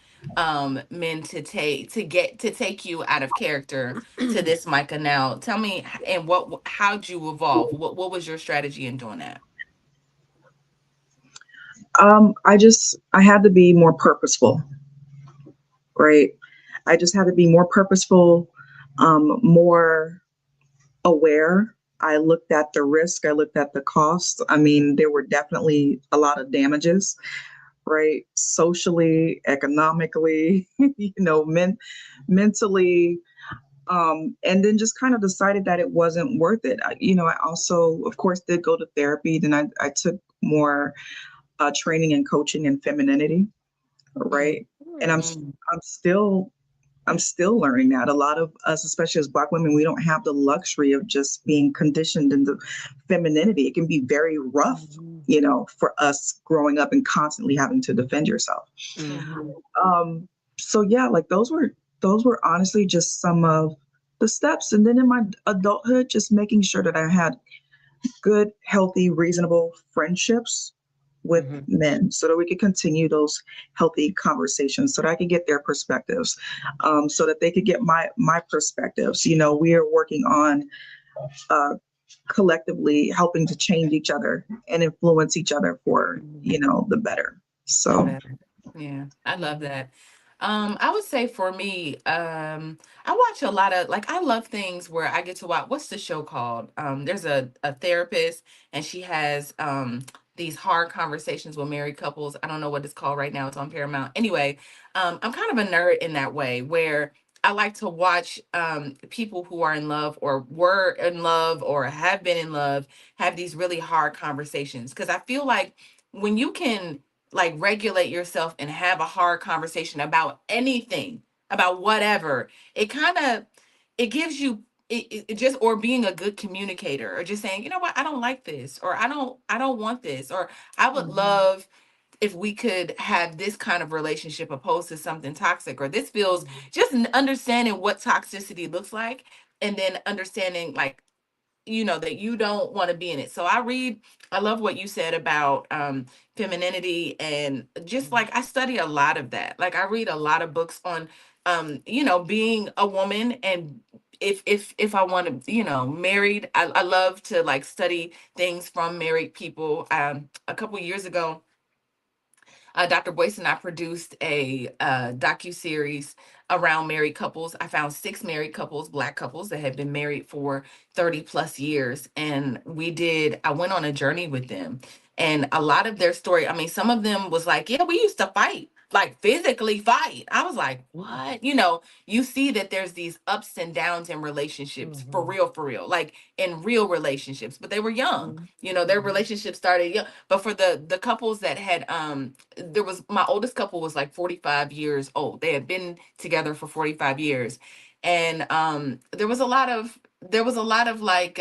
men to take you out of character to this Micah now. Tell me and how'd you evolve? What was your strategy in doing that? I had to be more purposeful, right? I just had to be more purposeful, more aware. I looked at the risk, I looked at the cost. I mean, there were definitely a lot of damages, right? Socially, economically, mentally, and then just kind of decided that it wasn't worth it. I also, of course, did go to therapy. Then I took more training and coaching in femininity, Mm, right? And mm, I'm still I'm still learning that. A lot of us, especially as Black women, we don't have the luxury of just being conditioned into femininity. It can be very rough, Mhm. for us growing up and constantly having to defend yourself. mm-hmm. Mhm. So yeah, like those were honestly just some of the steps. And then in my adulthood, just making sure that I had good, healthy, reasonable friendships with Mhm. men so that we could continue those healthy conversations, so that I could get their perspectives, so that they could get my perspectives. We are working on uh, collectively helping to change each other and influence each other for, Mhm. the better. The So better. Yeah, I love Mhm. that. I would say for me, I watch a lot of like I love things where I get to watch what's the show called? There's a therapist and she has these hard conversations with married couples. I don't know what it's called right now. It's on Paramount. Anyway, I'm kind of a nerd in that way where I like to watch people who are in love or were in love or have been in love have these really hard conversations because I feel like when you can like regulate yourself and have a hard conversation about anything, about whatever, it kind of it gives you it just or being a good communicator or just saying, you know what, I don't like this or I don't want this or I would Mhm. love if we could have this kind of relationship opposed to something toxic or this feels just understanding what toxicity looks like and then understanding like that you don't want to be in it. So I love what you said about femininity and just Mhm. like I study a lot of that. Like I read a lot of books on being a woman and if I want to, married, I love to like study things from married people. A couple years ago, Dr. Boyce and I produced a docu series around married couples. I found 6 married couples, Black couples that had been married for 30 plus years, and I went on a journey with them. And a lot of their story, I mean, some of them was like, yeah, we used to fight, like physically fight. I was like, what? You see that there's these ups and downs in relationships Mhm. for real, like in real relationships, but they were young. Mhm. Their Mhm. relationship started young. But for the couples that had there was my oldest couple was like 45 years old. They had been together for 45 years. And there was a lot of like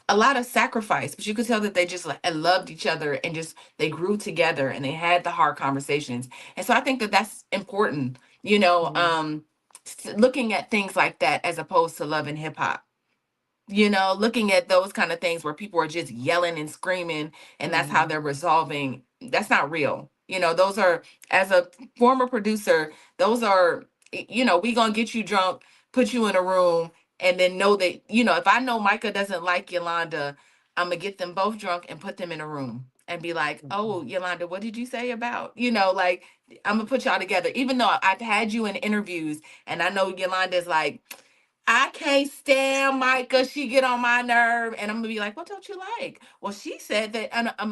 a lot of sacrifice, but you could tell that they just like loved each other and just they grew together and they had the hard conversations. And so I think that that's important, Mhm. looking at things like that as opposed to love and hip hop, looking at those kind of things where people are just yelling and screaming and that's how Mhm. they're resolving. That's not real. Those are, as a former producer, those are, we gonna get you drunk, put you in a room and then know that, if I know Micah doesn't like Yolanda, I'm gonna get them both drunk and put them in a room and be like, oh, Yolanda, what did you say about, like, I'm gonna put y'all together. Even though I've had you in interviews and I know Yolanda's like, I can't stand Micah. She get on my nerve, and I'm gonna be like, "What don't you like?" Well, she said that I'm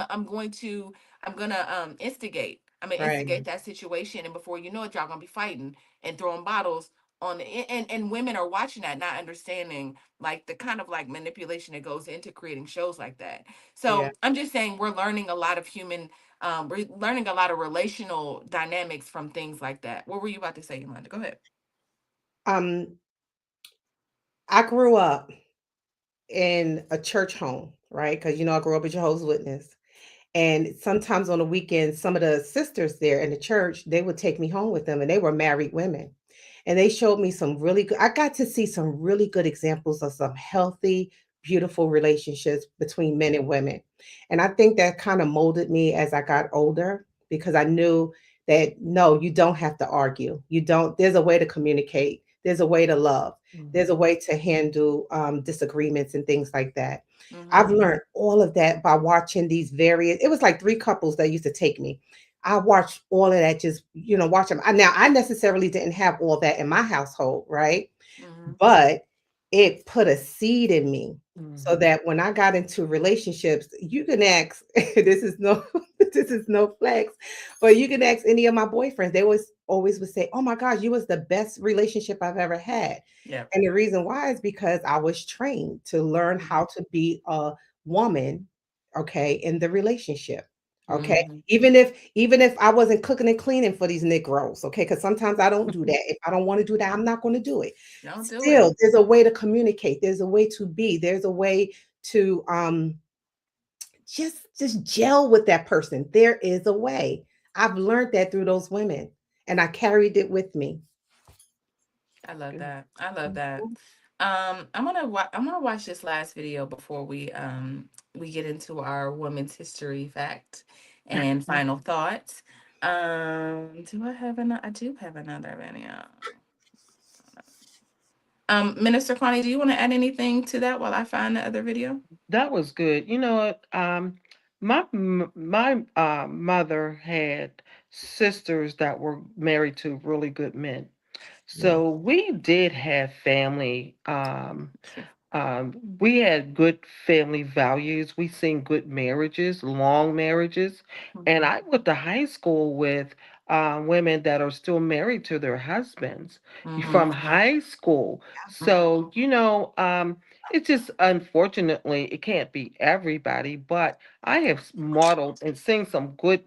gonna instigate. I'm gonna Right. instigate that situation, and before you know it, y'all gonna be fighting and throwing bottles on the and women are watching that, not understanding like the kind of like manipulation that goes into creating shows like that. Yeah. So I'm just saying we're learning a lot of we're learning a lot of relational dynamics from things like that. What were you about to say, Yolanda? Go ahead. Um, I grew up in a church home, right? Because I grew up a Jehovah's Witness. And sometimes on the weekends, some of the sisters there in the church, they would take me home with them, and they were married women. And they showed me some really good, I got to see some really good examples of some healthy, beautiful relationships between men and women. And I think that kind of molded me as I got older, because I knew that no, you don't have to argue. You don't, there's a way to communicate, there's a way to love, there's a way to handle disagreements and things like that. I've Mm-hmm. learned all of that by watching these various, it was like 3 couples that used to take me. I watched all of that, just, watch them. Now, I necessarily didn't have all that in my household, right? Mm-hmm. But it put a seed in me so Mhm. that when I got into relationships, you can ask, this is no, this is no flex, but you can ask any of my boyfriends. They always would say, oh my gosh, you was the best relationship I've ever had. Yeah. And the reason why is because I was trained to learn how to be a woman, okay, in the relationship. Okay. Mm-hmm. Even if I wasn't cooking and cleaning for these Negroes, okay, because sometimes I don't do that. If I don't want to do that, I'm not going to do it. Don't do it. Still, there's a way to communicate. There's a way to be. There's a way to just gel with that person. There is a way. I've learned that through those women, and I carried it with me. I love Good. that. I love that. Mhm. I'm gonna watch this last video before we get into our women's history fact and final thoughts. Do I have another? I do have another video. Minister Connie, do you want to add anything to that while I find the other video? That was good. You know what? My mother had sisters that were married to really good men. Yeah. So we did have family. We had good family values. We seen good marriages, long marriages. And Mm-hmm. I went to high school with women that are still married to their husbands Mm-hmm. from high school. Mm-hmm. So, it's just unfortunately it can't be everybody, but I have modeled and seen some good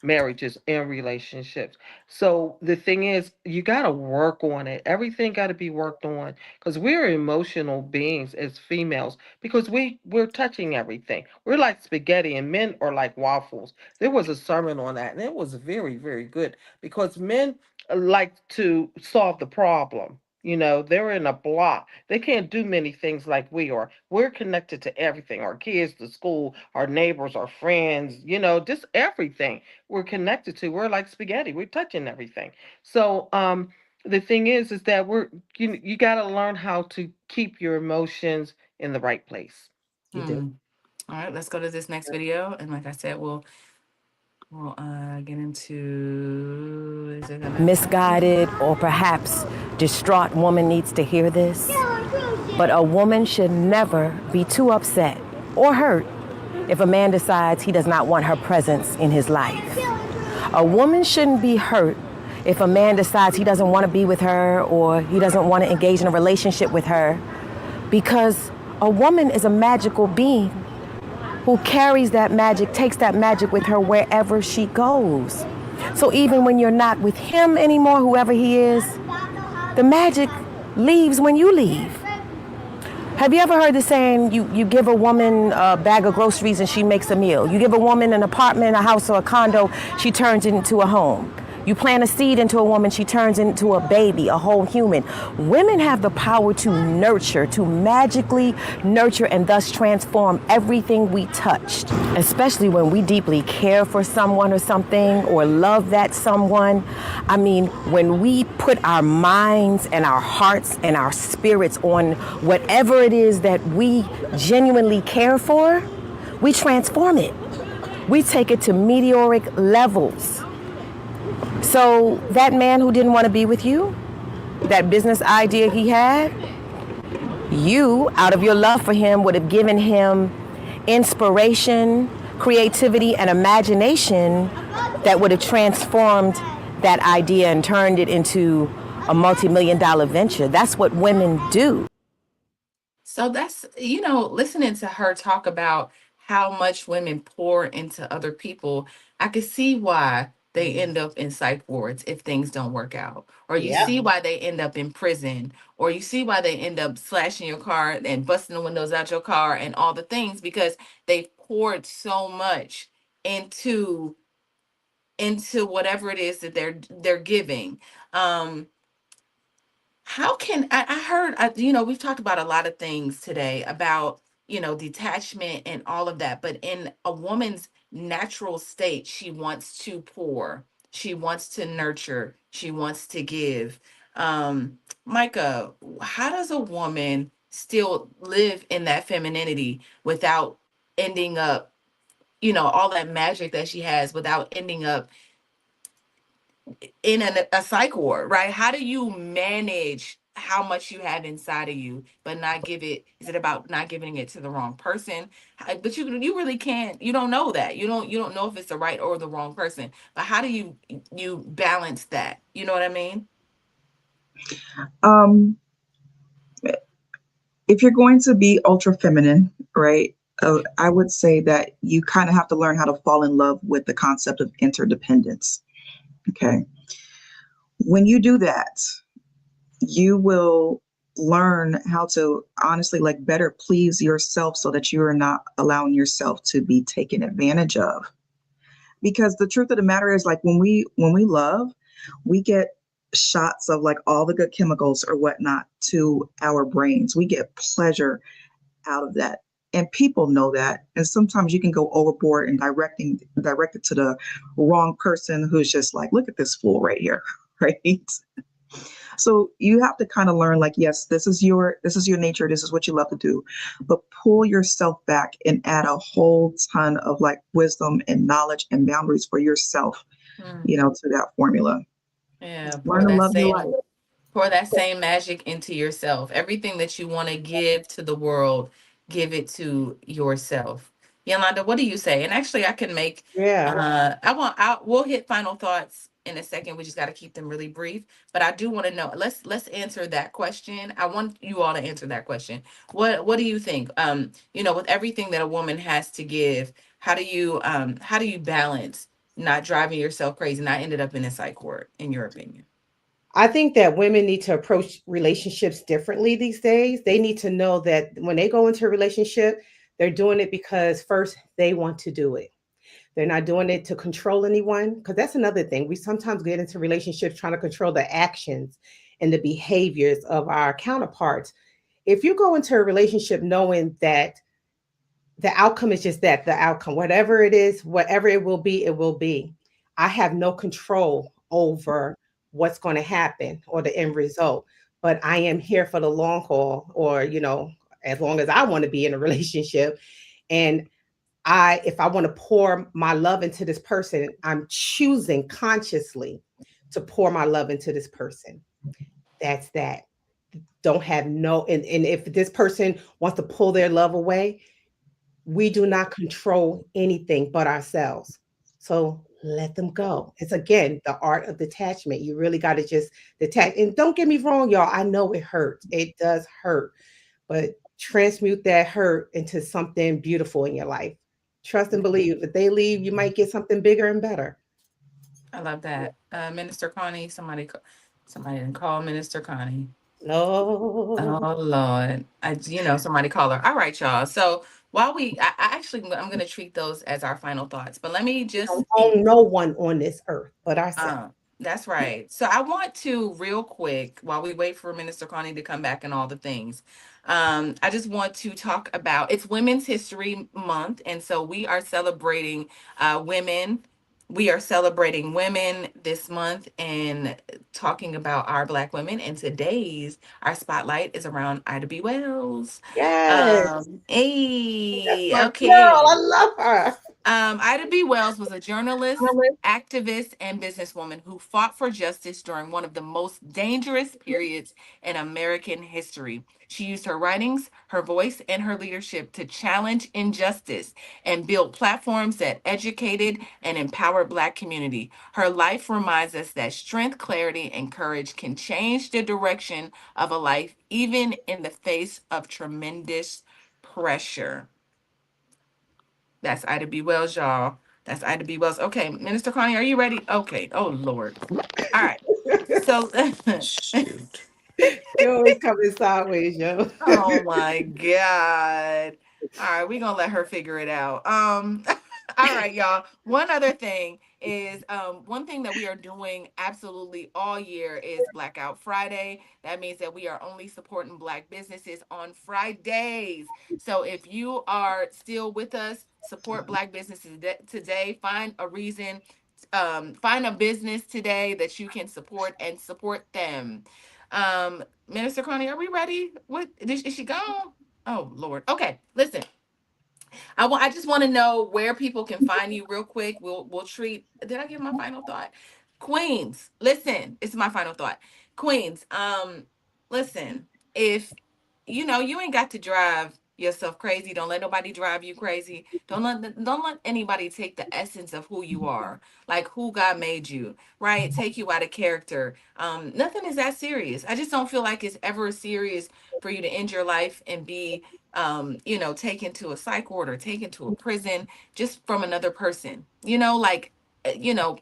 marriages and relationships. So the thing is, you got to work on it. Everything got to be worked on because we're emotional beings as females because we're touching everything. We're like spaghetti and men are like waffles. There was a sermon on that and it was very, very good because men like to solve the problem. They're in a block. They can't do many things like we are. We're connected to everything, our kids, the school, our neighbors, our friends, just everything we're connected to. We're like spaghetti. We're touching everything. So, the thing is that you got to learn how to keep your emotions in the right place. You do. Hmm. All right, let's go to this next video. And like I said, we'll get into, is it gonna Misguided or perhaps distraught woman needs to hear this. But a woman should never be too upset or hurt if a man decides he does not want her presence in his life. A woman shouldn't be hurt if a man decides he doesn't want to be with her or he doesn't want to engage in a relationship with her, because a woman is a magical being who carries that magic, takes that magic with her wherever she goes. So even when you're not with him anymore, whoever he is, the magic leaves when you leave. Have you ever heard the saying, you give a woman a bag of groceries and she makes a meal? You give a woman an apartment, a house, or a condo, she turns it into a home. You plant a seed into a woman, she turns into a baby, a whole human. Women have the power to nurture, to magically nurture and thus transform everything we touched, especially when we deeply care for someone or something or love that someone. I mean, when we put our minds and our hearts and our spirits on whatever it is that we genuinely care for, we transform it. We take it to meteoric levels. So that man who didn't want to be with you, that business idea he had, you, out of your love for him, would have given him inspiration, creativity, and imagination that would have transformed that idea and turned it into a multi-million-dollar venture. That's what women do. So that's, listening to her talk about how much women pour into other people, I could see why they end up in psych wards if things don't work out. Or you Yeah. see why they end up in prison. Or you see why they end up slashing your car and busting the windows out your car and all the things, because they've poured so much into whatever it is that they're giving. Um, how can I heard, we've talked about a lot of things today about, detachment and all of that, but in a woman's natural state, she wants to pour, she wants to nurture, she wants to give. Micah, how does a woman still live in that femininity without ending up, all that magic that she has, without ending up in a psych ward, right? How do you manage how much you have inside of you, but not give it? Is it about not giving it to the wrong person? But you really can't. You don't know that. You don't know if it's the right or the wrong person. But how do you balance that? You know what I mean? Um, if you're going to be ultra feminine, right? I would say that you kind of have to learn how to fall in love with the concept of interdependence. Okay. When you do that, you will learn how to honestly like better please yourself so that you are not allowing yourself to be taken advantage of. Because the truth of the matter is, like, when we love, we get shots of like all the good chemicals or whatnot to our brains. We get pleasure out of that. And people know that. And sometimes you can go overboard and direct it to the wrong person who's just like, look at this fool right here. Right. So you have to kind of learn, like, yes, this is your nature, this is what you love to do, but pull yourself back and add a whole ton of like wisdom and knowledge and boundaries for yourself, Mm. to that formula. Yeah, Learn to love your life. pour that same magic into yourself. Everything that you want to give to the world, give it to yourself. Yolanda, what do you say? And actually, I can make. Yeah. We'll hit final thoughts in a second. We just got to keep them really brief. But I do want to know. Let's answer that question. I want you all to answer that question. What do you think? With everything that a woman has to give, how do you balance not driving yourself crazy, not ended up in a psych ward, in your opinion? I think that women need to approach relationships differently these days. They need to know that when they go into a relationship, they're doing it because first they want to do it. They're not doing it to control anyone. Because that's another thing. We sometimes get into relationships trying to control the actions and the behaviors of our counterparts. If you go into a relationship knowing that the outcome is just that, the outcome, whatever it is, whatever it will be, it will be. I have no control over what's going to happen or the end result, but I am here for the long haul, or, as long as I want to be in a relationship. And if I want to pour my love into this person, I'm choosing consciously to pour my love into this person. That's that. Don't have no, and if this person wants to pull their love away, we do not control anything but ourselves. So let them go. It's again the art of detachment. You really got to just detach. And don't get me wrong, y'all. I know it hurts. It does hurt, but transmute that hurt into something beautiful in your life. Trust and believe. If they leave, you might get something bigger and better. I love that. Minister Connie, somebody didn't call Minister Connie. No, Oh Lord. Somebody call her. All right, y'all. So while I'm gonna treat those as our final thoughts, but let me just don't own no one on this earth but uh ourselves. That's right. So I want to real quick while we wait for Minister Connie to come back and all the things. I just want to talk about it's Women's History Month, and so we are celebrating women. We are celebrating women this month and talking about our Black women. And today's our spotlight is around Ida B. Wells. Yes, that's Hey, my girl. I okay. love her. Ida B. Wells was a journalist, activist, and businesswoman who fought for justice during one of the most dangerous periods in American history. She used her writings, her voice, and her leadership to challenge injustice and build platforms that educated and empowered Black community. Her life reminds us that strength, clarity, and courage can change the direction of a life, even in the face of tremendous pressure. That's Ida B. Wells, y'all. That's Ida B. Wells. Okay, Minister Connie, are you ready? Okay. Oh Lord. All right. So Shoot. You always coming sideways, yo. oh my God. All right, we're gonna let her figure it out. All right, y'all. One other thing is one thing that we are doing absolutely all year is Blackout Friday. That means that we are only supporting Black businesses on Fridays. So if you are still with us, support Black businesses today. Find a reason, find a business today that you can support and support them. Minister Connie, are we ready? What is she gone? Oh Lord. Okay, listen. I just want to know where people can find you real quick. We'll treat. Did I give my final thought? Queens, listen. It's my final thought. Queens, listen. If you ain't got to drive yourself crazy. Don't let nobody drive you crazy. Don't let anybody take the essence of who you are, like who God made you, right? Take you out of character. Nothing is that serious. I just don't feel like it's ever serious for you to end your life and be taken to a psych ward or taken to a prison just from another person. Like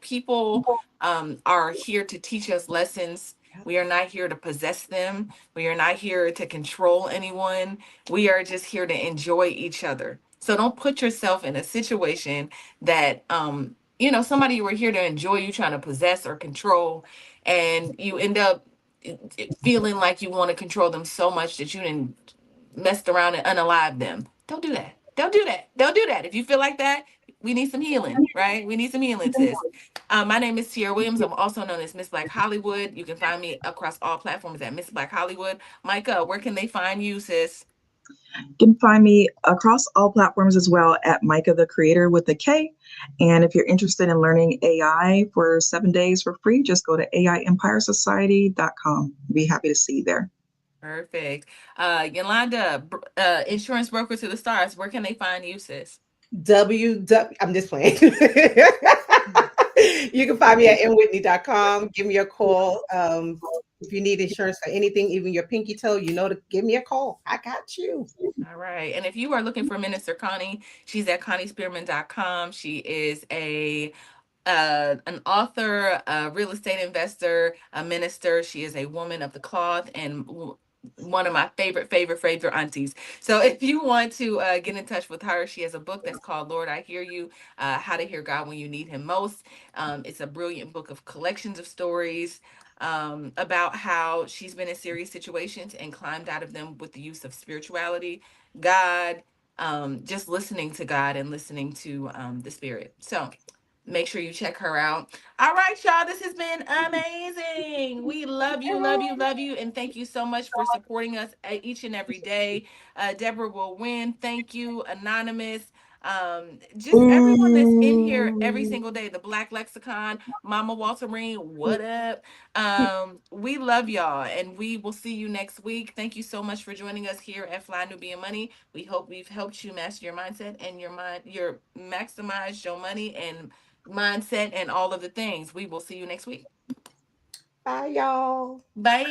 people are here to teach us lessons. We are not here to possess them. We are not here to control anyone. We are just here to enjoy each other. So don't put yourself in a situation that somebody you were here to enjoy you trying to possess or control, and you end up feeling like you want to control them so much that you didn't messed around and unalive them. Don't do that. Don't do that. Don't do that. If you feel like that, we need some healing, right? We need some healing, sis. My name is Tierra Williams. I'm also known as Miss Black Hollywood. You can find me across all platforms at Miss Black Hollywood. Micah, where can they find you, sis? You can find me across all platforms as well at Micah the Creator with a K. And if you're interested in learning AI for 7 days for free, just go to AIEmpireSociety.com. Be happy to see you there. Perfect. Yolanda, insurance broker to the stars. Where can they find you, sis? I'm just playing. You can find me at mwhitney.com. Give me a call. If you need insurance for anything, even your pinky toe, to give me a call. I got you. All right. And if you are looking for Minister Connie, she's at ConnieSpearman.com. She is an author, a real estate investor, a minister. She is a woman of the cloth and one of my favorite aunties. So if you want to get in touch with her, she has a book that's called Lord, I Hear You, How to Hear God When You Need Him Most. It's a brilliant book of collections of stories about how she's been in serious situations and climbed out of them with the use of spirituality, God, just listening to God and listening to the Spirit. So make sure you check her out. All right, y'all. This has been amazing. We love you, love you, love you. And thank you so much for supporting us each and every day. Deborah will win. Thank you, Anonymous. Just everyone that's in here every Ooh. single day. The Black Lexicon, Mama Walterine, what up? We love y'all, and we will see you next week. Thank you so much for joining us here at Fly Nubian Money. We hope we've helped you master your mindset and your maximize your money and mindset and all of the things. We will see you next week. Bye, y'all. Bye.